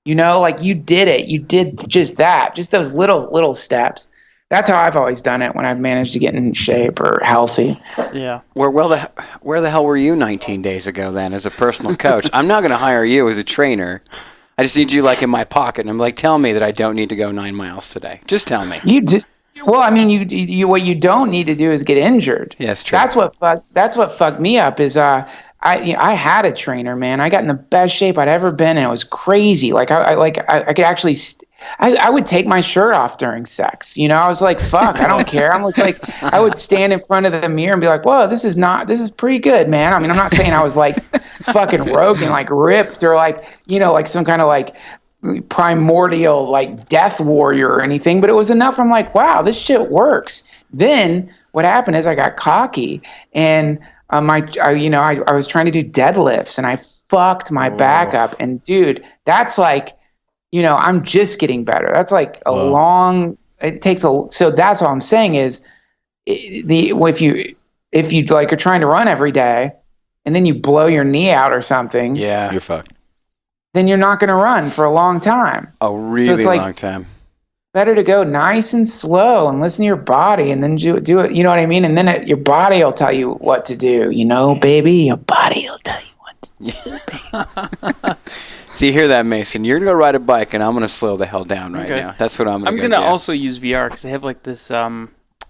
Like you did it. You did just that. Just those little steps. That's how I've always done it when I've managed to get in shape or healthy. Yeah. Where the hell were you 19 days ago then as a personal coach? I'm not going to hire you as a trainer. I just need you like in my pocket. And I'm like, tell me that I don't need to go 9 miles today. Just tell me. Well, I mean, you what you don't need to do is get injured. Yes, true. That's what fucked me up is I had a trainer, man. I got in the best shape I'd ever been in. It was crazy. Like I could actually I would take my shirt off during sex. I was like, fuck, I don't care. I'm like I would stand in front of the mirror and be like, whoa, this is pretty good, man. I mean, I'm not saying I was like fucking Rogan, like ripped or like, like some kind of like primordial like death warrior or anything, but it was enough. I'm like, wow, this shit works. Then what happened is I got cocky and I was trying to do deadlifts and I fucked my back up. And dude, that's like, I'm just getting better. That's like so that's all I'm saying is if you like are trying to run every day and then you blow your knee out or something, you're fucked. Then you're not going to run for a long time. A really long time. Better to go nice and slow and listen to your body and then do it. You know what I mean? And then your body will tell you what to do. Baby, your body will tell you what to do. So you hear that, Mason? You're gonna go ride a bike, and I'm gonna slow the hell down right now. That's what I'm gonna do. Also use VR because they have like this. They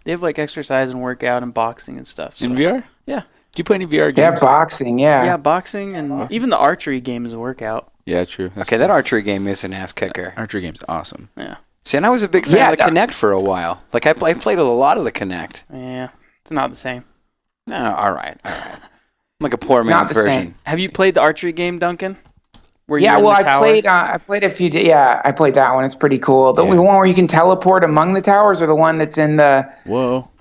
have like exercise and workout and boxing and stuff. So. In VR? Yeah. Do you play any VR games? Yeah, boxing. Yeah. Yeah, boxing and even the archery game is a workout. Yeah, true. That's cool. That archery game is an ass kicker. Archery game's awesome. Yeah. See, and I was a big fan of the Kinect for a while. Like I played with a lot of the Kinect. Yeah, it's not the same. No, all right. I'm like a poor man's version. Same. Have you played the archery game, Duncan? I played a few. I played that one. It's pretty cool. The one where you can teleport among the towers, or the one that's in the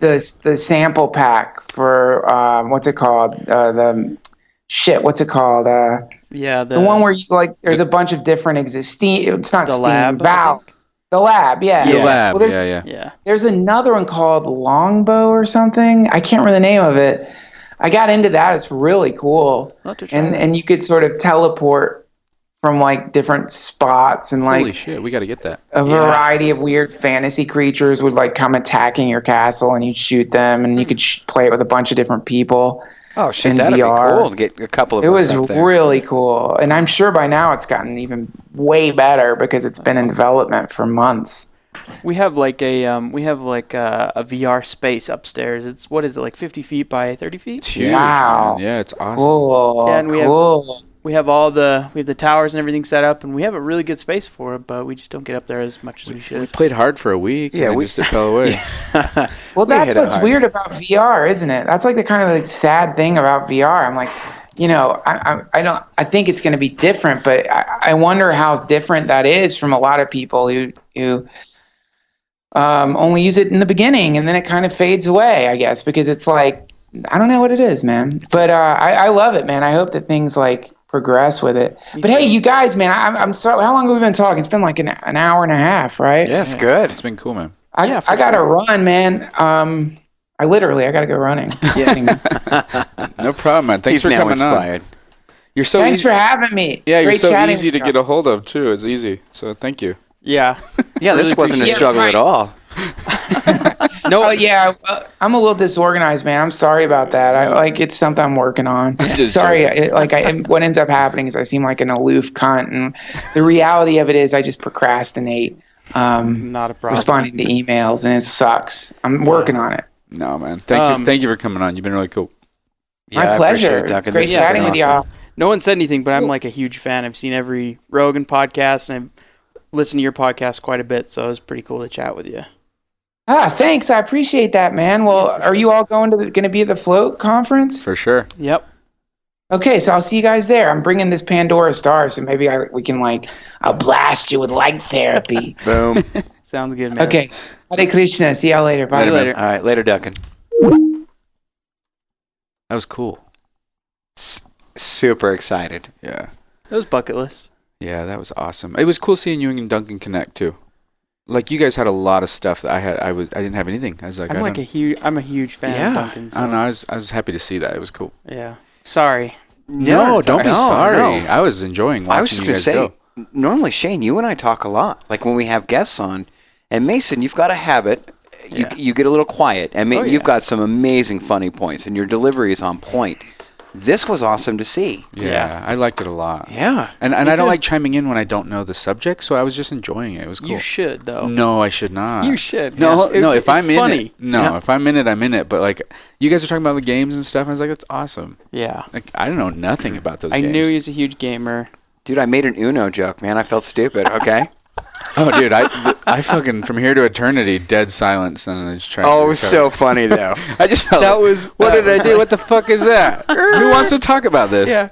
the sample pack for what's it called? What's it called? The one where you like. There's a bunch of different existing. It's not the Steam. lab. Valve. The lab. Yeah. The lab. Well, yeah. There's another one called Longbow or something. I can't remember the name of it. I got into that. It's really cool. And you could sort of teleport from like different spots and like holy shit, we got to get that. A variety of weird fantasy creatures would like come attacking your castle and you'd shoot them and you could play it with a bunch of different people. Oh shit, that'd be cool to get a couple of us up there. It was really cool, and I'm sure by now it's gotten even way better because it's been in development for months. We have like a VR space upstairs. It's like 50 feet by 30 feet. It's huge, wow. Man. Yeah, it's awesome. Cool. Yeah, and we have the towers and everything set up, and we have a really good space for it, but we just don't get up there as much as we should. We played hard for a week. Yeah, it fell away. Well, that's what's weird about VR, isn't it? That's like the kind of like sad thing about VR. I'm like, I think it's going to be different, but I wonder how different that is from a lot of people who only use it in the beginning and then it kind of fades away, I guess, because it's like, I don't know what it is, man. But I love it, man. I hope that things like progress with it. But hey, you guys, man, I'm sorry. How long have we been talking? It's been like an hour and a half, right? Yeah, it's good. It's been cool, man. I got to run, man. I got to go running. No problem, man. Thanks for coming on. You're so Thanks for having me. Yeah, you're so easy to get a hold of too. It's easy. So thank you. Yeah. Yeah, this wasn't a struggle at all. No, I'm a little disorganized, man. I'm sorry about that. It's something I'm working on. Sorry. What ends up happening is I seem like an aloof cunt, and the reality of it is I just procrastinate. Not a problem. Responding to emails, and it sucks. I'm working on it. No, man. Thank you for coming on. You've been really cool. Yeah, My I pleasure. appreciate it, Duncan. Great This has chatting been with awesome. y'all. No one said anything, but I'm like a huge fan. I've seen every Rogan podcast, and I've listened to your podcast quite a bit, so it was pretty cool to chat with you. Thanks. I appreciate that, man. Well, Yeah, for are you all going to be at the Float conference? For sure. Yep. Okay, so I'll see you guys there. I'm bringing this Pandora Star, so maybe we can I'll blast you with light therapy. Boom. Sounds good, man. Okay. Hare Krishna. See y'all later. Bye. See you later. All right, later, Duncan. That was cool. Super excited. Yeah. That was bucket list. Yeah, that was awesome. It was cool seeing you and Duncan connect too. Like you guys had a lot of stuff that I didn't have anything. I was like, I'm a huge fan of Duncan. So. I don't know. I was happy to see that. It was cool. Yeah. Sorry. No, don't be sorry. No. I was enjoying watching I was just you going to guys say, go. normally, Shane, you and I talk a lot. Like when we have guests on. And Mason, you've got a habit. You get a little quiet. I mean, you've got some amazing funny points, and your delivery is on point. This was awesome to see. Yeah, I liked it a lot. Yeah. And I don't like chiming in when I don't know the subject, so I was just enjoying it. It was cool. You should, though. No, I should not. You should. No, Yeah. no. If I'm in funny. it, if I'm in it, I'm in it. But like, you guys are talking about the games and stuff. I was like, that's awesome. Yeah. Like, I don't know nothing about those I games. knew he was a huge gamer. Dude, I made an Uno joke, man. I felt stupid, okay? Oh, dude, I fucking from here to eternity, dead silence, and I just tried. Oh, it was so funny, though. I just felt. What did I do? What the fuck is that? Who wants to talk about this? Yeah.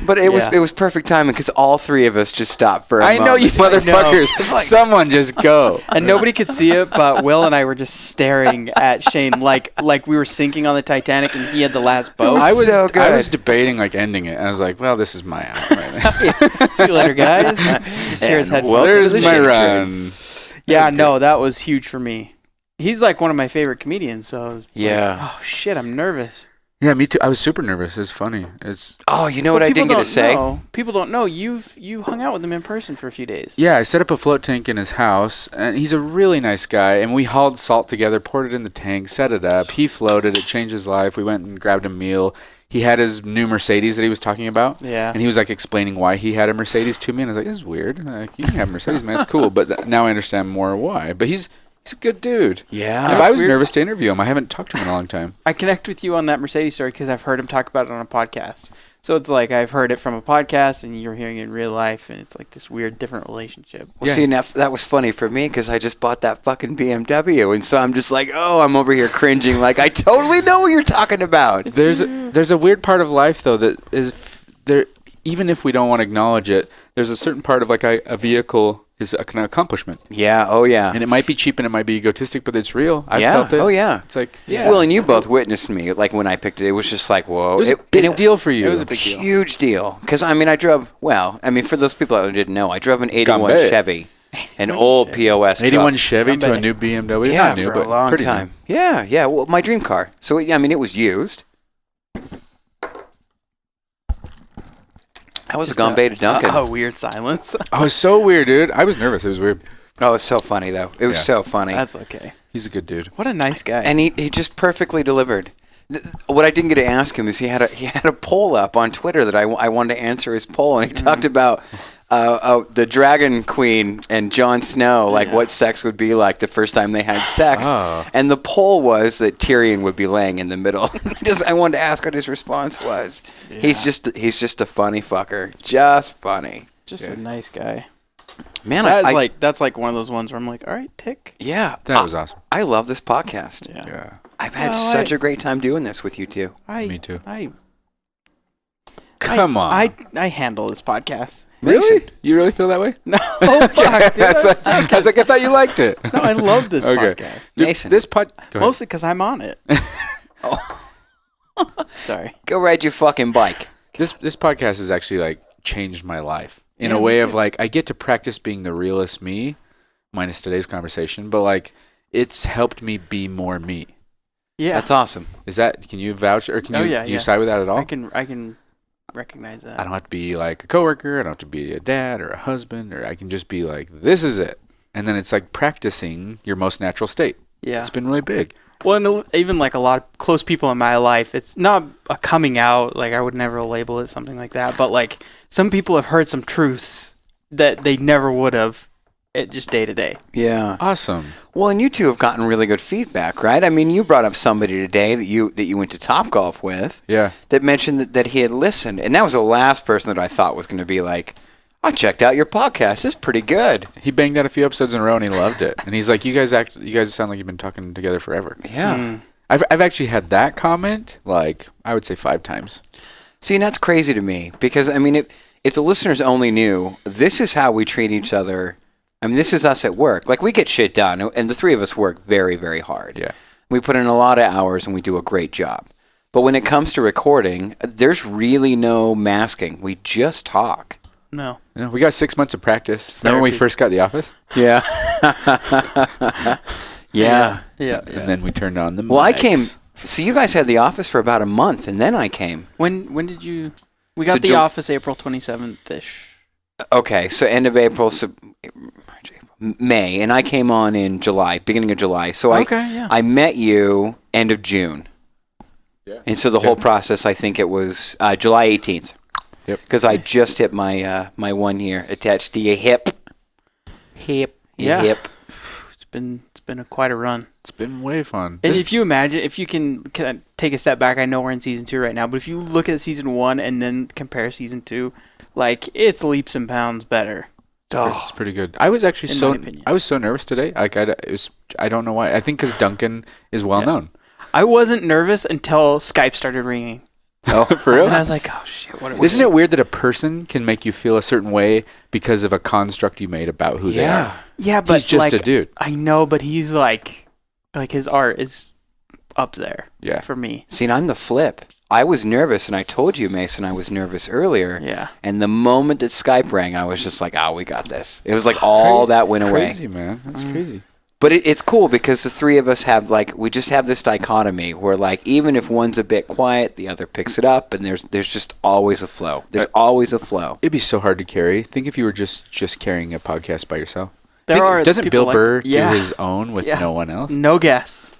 But it was perfect timing because all three of us just stopped for a moment. I know you motherfuckers. Someone just go. And nobody could see it, but Will and I were just staring at Shane like we were sinking on the Titanic and he had the last boat. I was debating ending it. And I was like, well, this is my out right now. See you later, guys. Just hear his headphones. Well, there's my run. Yeah, no, that was huge for me. He's like one of my favorite comedians, so I was oh shit, I'm nervous. Yeah, me too. I was super nervous. It's funny. You know what I didn't get to say? People don't know you hung out with him in person for a few days. Yeah, I set up a float tank in his house, and he's a really nice guy. And we hauled salt together, poured it in the tank, set it up. He floated. It changed his life. We went and grabbed a meal. He had his new Mercedes that he was talking about. Yeah. And he was explaining why he had a Mercedes to me, and I was like, "This is weird. Like, you can have a Mercedes, man. It's cool." But now I understand more why. But he's a good dude. Yeah. But I was nervous to interview him. I haven't talked to him in a long time. I connect with you on that Mercedes story because I've heard him talk about it on a podcast. So it's like I've heard it from a podcast and you're hearing it in real life, and it's like this weird, different relationship. Well, see, that was funny for me because I just bought that fucking BMW, and so I'm just like, I'm over here cringing. Like, I totally know what you're talking about. There's a weird part of life though that is there. Even if we don't want to acknowledge it, there's a certain part of a vehicle is an accomplishment. Yeah. Oh, yeah. And it might be cheap and it might be egotistic, but it's real. I felt it. Oh, yeah. It's like, Well, and you both witnessed me. Like when I picked it, it was just like, whoa. It was a big deal for you. It was a big deal. Huge deal. Because, I drove, for those people that didn't know, I drove an 81 Chevy. An old POS truck. 81 Chevy to a new BMW? Yeah, Not new, for but a long pretty time. New. Yeah. Well, my dream car. So, it was used. That was a Gambay to Duncan. A weird silence. Oh, it was so weird, dude. I was nervous. It was weird. Oh, it was so funny, though. It was so funny. That's okay. He's a good dude. What a nice guy. And he just perfectly delivered. What I didn't get to ask him is he had a poll up on Twitter that I wanted to answer his poll, and he talked about the Dragon Queen and Jon Snow, what sex would be like the first time they had sex. Oh. And the poll was that Tyrion would be laying in the middle. I wanted to ask what his response was. Yeah. He's just a funny fucker. Just funny. Just a nice guy. Man, that's like one of those ones where I'm like, all right, tick. Yeah. That was awesome. I love this podcast. Yeah. I've had such a great time doing this with you two. Me too. Come on. I handle this podcast. Really? You really feel that way? No. Fuck, dude. I was like, I thought you liked it. No, I love this podcast. Dude, Mason. Mostly because I'm on it. Sorry. Go ride your fucking bike. This podcast has actually changed my life in a way of I get to practice being the realest me, minus today's conversation, but it's helped me be more me. Yeah. That's awesome. Can you vouch or can you side with that at all? I can recognize that. I don't have to be a coworker, I don't have to be a dad or a husband, or I can just be this is it. And then it's practicing your most natural state. Yeah. It's been really big. Well, and even a lot of close people in my life, it's not a coming out. I would never label it something like that. But some people have heard some truths that they never would have it just day to day. Yeah. Awesome. Well, and you two have gotten really good feedback, right? I mean, you brought up somebody today that you went to Topgolf with. Yeah. That mentioned that he had listened, and that was the last person that I thought was going to be like, I checked out your podcast. It's pretty good. He banged out a few episodes in a row and he loved it. And he's like, you guys sound like you've been talking together forever. Yeah. I've actually had that comment, like, I would say 5 times. See, and that's crazy to me because, I mean, if the listeners only knew, this is how we treat each other. I mean, this is us at work. Like, we get shit done, and the three of us work very, very hard. Yeah. We put in a lot of hours, and we do a great job. But when it comes to recording, there's really no masking. We just talk. No. You know, we got 6 months of practice. Remember when we first got The Office? Yeah. Yeah. Yeah. And then we turned on the mics. Well, I came. So you guys had The Office for about a month, and then I came. When did you? We got The Office April 27th-ish. Okay, so end of April, so May, and I came on in July, beginning of July. So I met you end of June. Yeah. And so the whole process, I think it was July 18th. Yep. Because I just hit my my 1 year attached to your hip. Yeah. Hip. It's been quite a run. It's been way fun. And if you imagine, if you can take a step back, I know we're in season 2 right now, but if you look at season 1 and then compare season 2, like, it's leaps and pounds better. It's pretty good. I was actually so nervous today. Like, I don't know why. I think because Duncan is well known. I wasn't nervous until Skype started ringing. Oh, for real? And I was like, oh shit, what? Isn't it weird that a person can make you feel a certain way because of a construct you made about who they are? Yeah, but he's just a dude. I know, but he's like his art is up there. Yeah. For me. See, and I'm the flip. I was nervous, and I told you, Mason, I was nervous earlier. Yeah. And the moment that Skype rang, I was just like, oh, we got this. It was like all that went away. Crazy, man. That's crazy. But it's cool because the three of us have, like, we just have this dichotomy where, like, even if one's a bit quiet, the other picks it up, and there's just always a flow. There's always a flow. It'd be so hard to carry. Think if you were just carrying a podcast by yourself. Doesn't Bill Burr do his own with no one else? No guests.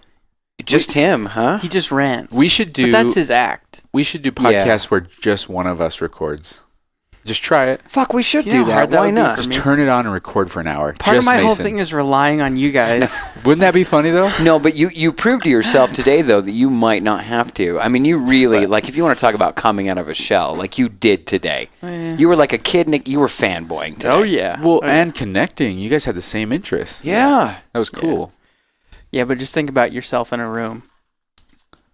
Just him, huh? He just rants. But that's his act. We should do podcasts where just one of us records. Just try it. Fuck, we should You know do how that. hard that Why would be not? for Just me? turn it on and record for an hour. Part just of my whole Mason. thing is relying on you guys. Wouldn't that be funny, though? No, but you proved to yourself today, though, that you might not have to. I mean, you really, like, if you want to talk about coming out of a shell, like you did today. You were like a kid, Nick. You were fanboying today. Oh, yeah. Well, and connecting. You guys had the same interests. Yeah. That was cool. Yeah, but just think about yourself in a room.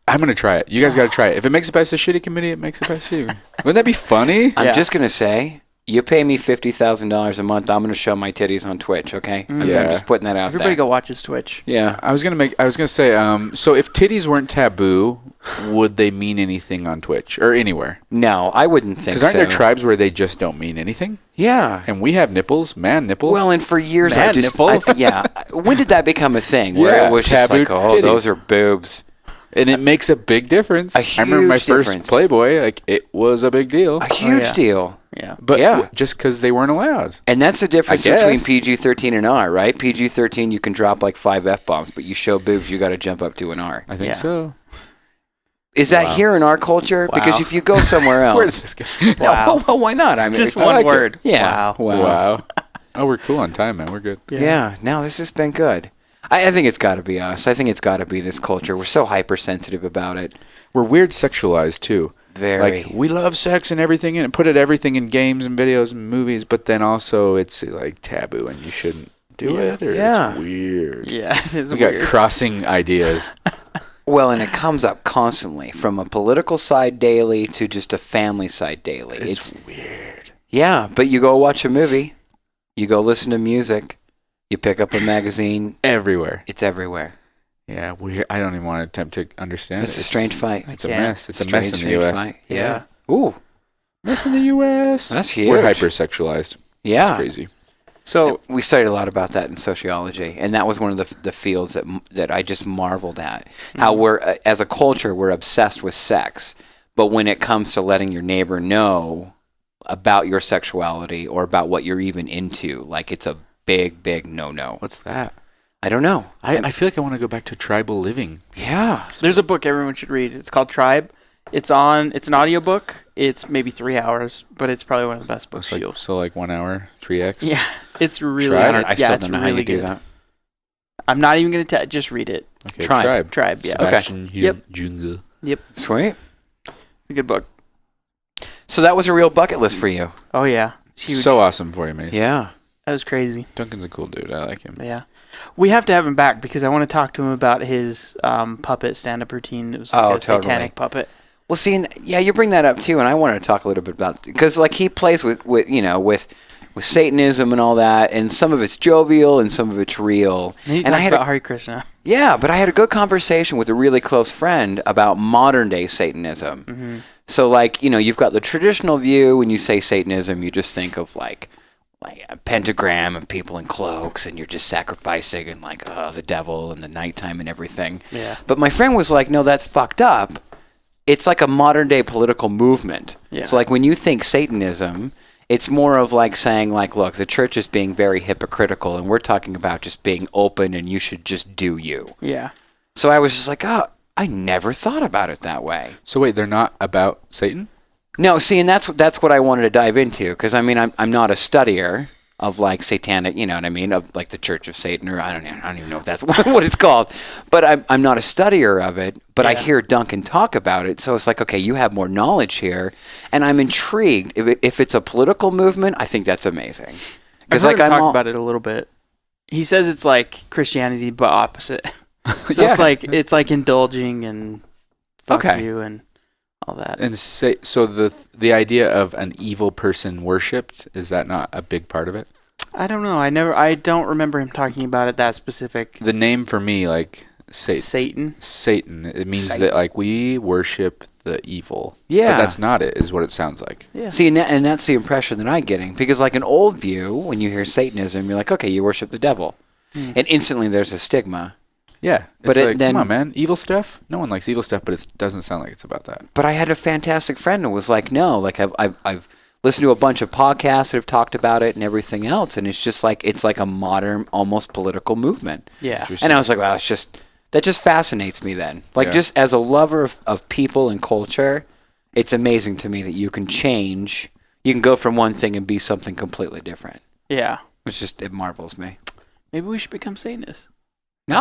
I'm going to try it. You guys got to try it. If it makes it past the shitty committee, it makes it past the shitty. Wouldn't that be funny? I'm just going to say, you pay me $50,000 a month, I'm going to show my titties on Twitch, okay? I'm just putting that out Everybody there. go watch his Twitch. Yeah. I was going to say, so if titties weren't taboo, would they mean anything on Twitch or anywhere? No, I wouldn't think so. Because aren't there tribes where they just don't mean anything? Yeah. And we have nipples, man nipples. Well, and for years Man nipples. When did that become a thing? Where it was just like, taboo oh, titties. those are boobs. And it makes a big difference. A I remember my huge first difference. Playboy, like, it was a big deal. A huge deal. Yeah. But just because they weren't allowed. And that's the difference I between guess. PG-13 and R, right? PG-13, you can drop like 5 F-bombs, but you show boobs, you got to jump up to an R. I think so. Is that here in our culture? Wow. Because if you go somewhere else... Where does this go? Wow. Well, why not? I mean, Just I one like it. word. Yeah. Wow. Oh, we're cool on time, man. We're good. Yeah. No, this has been good. I think it's got to be us. I think it's got to be this culture. We're so hypersensitive about it. We're weird sexualized, too. Very. Like, we love sex and everything, and put everything in games and videos and movies, but then also it's, like, taboo, and you shouldn't do it, or it's weird. Yeah, it is We weird. got crossing ideas. Well, and it comes up constantly, from a political side daily to just a family side daily. It's weird. Yeah, but you go watch a movie, you go listen to music, you pick up a magazine. Everywhere. It's everywhere. Yeah, I don't even want to attempt to understand it. It's a strange fight. It's a mess. It's a mess in the U.S. Fight. Yeah. Ooh. Mess in the U.S. That's huge. We're hypersexualized. Yeah. It's crazy. So we studied a lot about that in sociology, and that was one of the fields that I just marveled at. How we're, as a culture, we're obsessed with sex, but when it comes to letting your neighbor know about your sexuality or about what you're even into, like, it's a big, big no-no. What's that? I don't know. I feel like I want to go back to tribal living. Yeah. there's a book everyone should read. It's called Tribe. It's an audiobook. It's maybe 3 hours, but it's probably one of the best books you'll. So like 1 hour, 3x. Yeah, it's really. Tribe? I still don't know how you do that. I'm not even gonna just read it. Okay, Tribe. Yeah. Sebastian Yep. Jungle. Yep. Sweet. It's a good book. So that was a real bucket list for you. Oh yeah, it's huge. So awesome for you, Mason. Yeah. That was crazy. Duncan's a cool dude. I like him. Yeah. We have to have him back because I want to talk to him about his puppet stand-up routine. It was like a satanic puppet. Well, see, you bring that up too, and I wanted to talk a little bit about because like he plays with Satanism and all that, and some of it's jovial and some of it's real. And he talks about Hare Krishna. Yeah, but I had a good conversation with a really close friend about modern day Satanism. Mm-hmm. So like you've got the traditional view. When you say Satanism, you just think of like a pentagram and people in cloaks, and you're just sacrificing and like the devil and the nighttime and everything. Yeah. But my friend was like, no, that's fucked up. It's like a modern day political movement. Yeah. So like when you think Satanism, it's more of like saying like, look, the church is being very hypocritical, and we're talking about just being open, and you should just do you. Yeah. So I was just like, oh, I never thought about it that way. So wait, they're not about Satan? No, see, and that's what I wanted to dive into, because I mean, I'm not a studier of like satanic, you know what I mean, of like the Church of Satan, or I don't even know if that's what it's called, but I'm not a studier of it, but I hear Duncan talk about it, so it's like, okay, you have more knowledge here, and I'm intrigued. If it's a political movement, I think that's amazing. Because like I'm talk about it a little bit. He says it's like Christianity, but opposite. So it's like indulging and fuck you and all that. And so the idea of an evil person worshipped, is that not a big part of it? I don't know. I don't remember him talking about it that specific. The name for me, like Satan. It means that like we worship the evil. Yeah. But that's not it, is what it sounds like. Yeah. See, and that's the impression that I'm getting, because like an old view, when you hear Satanism, you're like, okay, you worship the devil, and instantly there's a stigma. Yeah, but it's then, come on, man, evil stuff. No one likes evil stuff, but it doesn't sound like it's about that. But I had a fantastic friend who was like, no, like I've listened to a bunch of podcasts that have talked about it and everything else, and it's just like it's like a modern, almost political movement. Yeah, and I was like, wow, that just fascinates me. Then, like, just as a lover of people and culture, it's amazing to me that you can change. You can go from one thing and be something completely different. Yeah, it marvels me. Maybe we should become Satanists. No,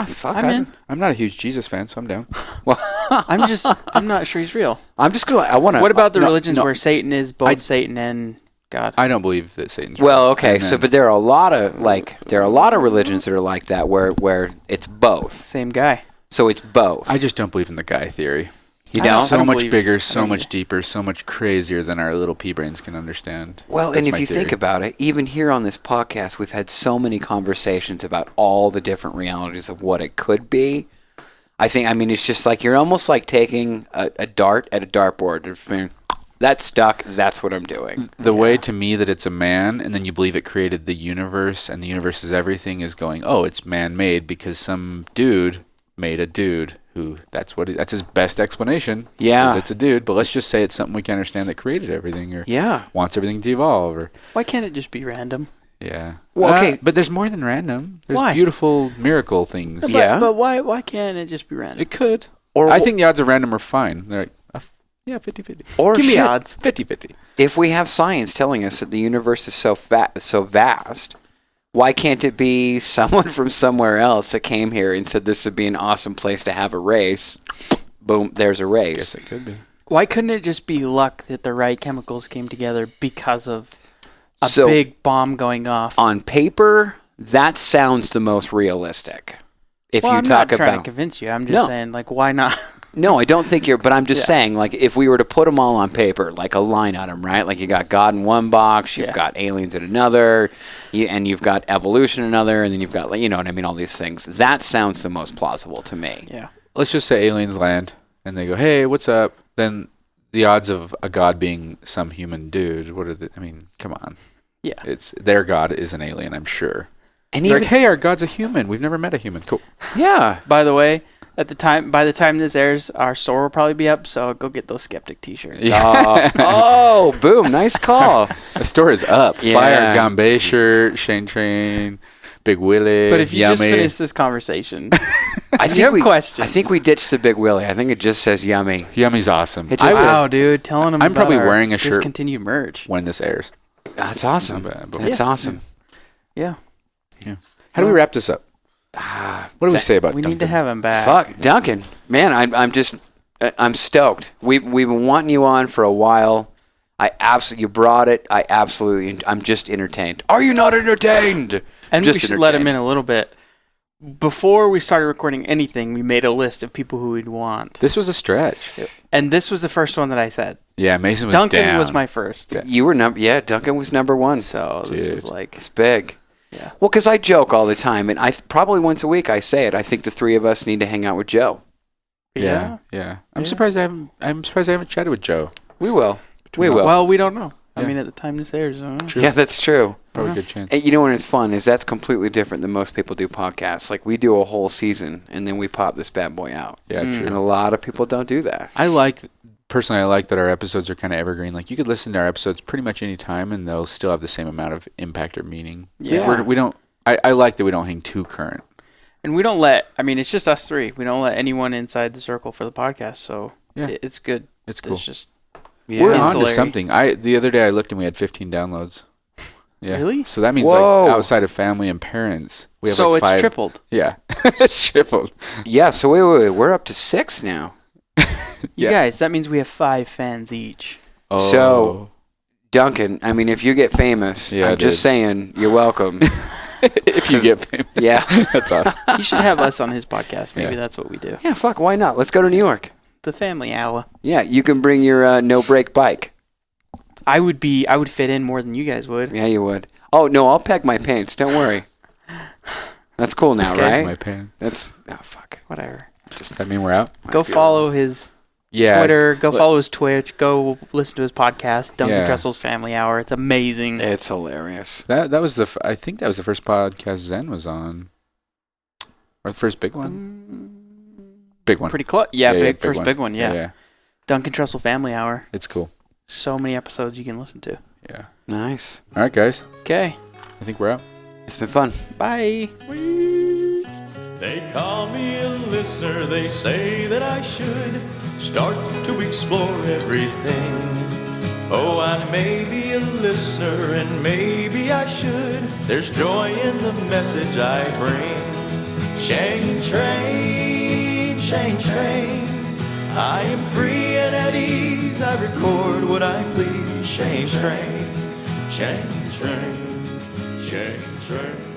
fuck. I'm not a huge Jesus fan, so I'm down. Well, I'm not sure he's real. What about the religions where Satan is both Satan and God? I don't believe that Satan's real. Well, okay, but there are a lot of religions that are like that where it's both. Same guy. So it's both. I just don't believe in the guy theory. You know, so much bigger, so much deeper, so much crazier than our little pea brains can understand. Well, and if you think about it, even here on this podcast, we've had so many conversations about all the different realities of what it could be. I mean, it's just like you're almost like taking a dart at a dartboard. That's stuck. That's what I'm doing. The way to me that it's a man, and then you believe it created the universe, and the universe is everything, is going, oh, it's man-made because some dude made a dude. That's his best explanation. Yeah, it's a dude. But let's just say it's something we can understand that created everything, or wants everything to evolve, or why can't it just be random? Yeah. Well, okay, but there's more than random. There's beautiful miracle things. But why can't it just be random? It could. Or I think the odds of random are fine. They're like 50-50. Or give me odds 50-50. If we have science telling us that the universe is so vast. Why can't it be someone from somewhere else that came here and said this would be an awesome place to have a race? Boom, there's a race. I guess it could be. Why couldn't it just be luck that the right chemicals came together because of a big bomb going off? On paper, that sounds the most realistic. I'm not trying to convince you. I'm just saying, like, why not? No, I don't think but I'm just saying, like, if we were to put them all on paper, like a line item, right? Like, you got God in one box, you've got aliens in another, and you've got evolution in another, and then you've got, like, you know what I mean, all these things. That sounds the most plausible to me. Yeah. Let's just say aliens land, and they go, hey, what's up? Then the odds of a God being some human dude, come on. Yeah. It's their God is an alien, I'm sure. And they're like, hey, our God's a human. We've never met a human. Cool. Yeah. By the way, by the time this airs, our store will probably be up, so go get those Skeptic t-shirts. Yeah. Oh, boom. Nice call. The store is up. Yeah. Buy our Gambay shirt, ShaneTrain, Big Willie, But if you Yummy. just finish this conversation, I You have questions. I think we ditched the Big Willie. I think it just says yummy. Yummy's awesome. It just Wow, says, dude, telling him I'm about probably our wearing a shirt discontinued merch. when this airs. that's awesome. Not bad, but- That's awesome. Yeah, How do we wrap this up? What do we say about we Duncan? need to have him back. Fuck, Duncan. Man, I'm stoked. We've been wanting you on for a while. You brought it. I'm just entertained. Are you not entertained? And just we should let him in entertained. a little bit. Before we started recording anything, we made a list of people who we'd want. This was a stretch. And this was the first one that I said. Yeah, Mason was Duncan down. was my first. You were Duncan was number one. So this is Dude. like... It's big. Yeah. Well, because I joke all the time, and probably once a week I say it. I think the three of us need to hang out with Joe. Yeah. I'm surprised I haven't chatted with Joe. We will. We will. Well, we don't know. I Yeah. mean, at the time this airs, I don't know. True. Yeah, that's true. Probably a good chance. And you know when it's fun is that's completely different than most people do podcasts. Like we do a whole season and then we pop this bad boy out. Yeah, true. And a lot of people don't do that. I like that our episodes are kind of evergreen. Like you could listen to our episodes pretty much any time and they'll still have the same amount of impact or meaning. Yeah. We don't. I like that we don't hang too current. And we don't it's just us three. We don't let anyone inside the circle for the podcast, so Yeah. it's good. It's cool. It's just... Yeah. We're on to Ancillary. something. The other day I looked and we had 15 downloads. Yeah. Really? So that means Whoa. like outside of family and parents, we have So like it's 5. tripled. Yeah, it's tripled. Yeah, so wait. We're up to 6 now. You Yeah. guys, that means we have 5 fans each. Oh. So, Duncan, I mean, if you get famous, Yeah, I'm just dude. saying, you're welcome. if you get famous, Yeah. that's awesome. You should have us on his podcast. Maybe Yeah. that's what we do. Yeah, fuck, why not? Let's go to New York. The family hour. Yeah, you can bring your no-brake bike. I would fit in more than you guys would. Yeah, you would. Oh, no, I'll pack my pants. Don't worry. That's cool now, Okay. My right? pants. Oh, fuck. Whatever. Does that mean we're out? Go follow his Yeah. Twitter. Go follow his Twitch. Go listen to his podcast, Duncan Yeah. Trussell's Family Hour. It's amazing. It's hilarious. That was I think that was the first podcast Zen was on, or the first big one. Big one. Pretty close. Yeah, big first one. big one. Yeah. yeah. Duncan Trussell Family Hour. It's cool. So many episodes you can listen to. Yeah. Nice. All right, guys. Okay. I think we're out. It's been fun. Bye. They call me a listener, they say that I should start to explore everything. Oh, I may be a listener and maybe I should. There's joy in the message I bring. ShaneTrain, ShaneTrain. I am free and at ease, I record what I please. ShaneTrain, ShaneTrain, ShaneTrain.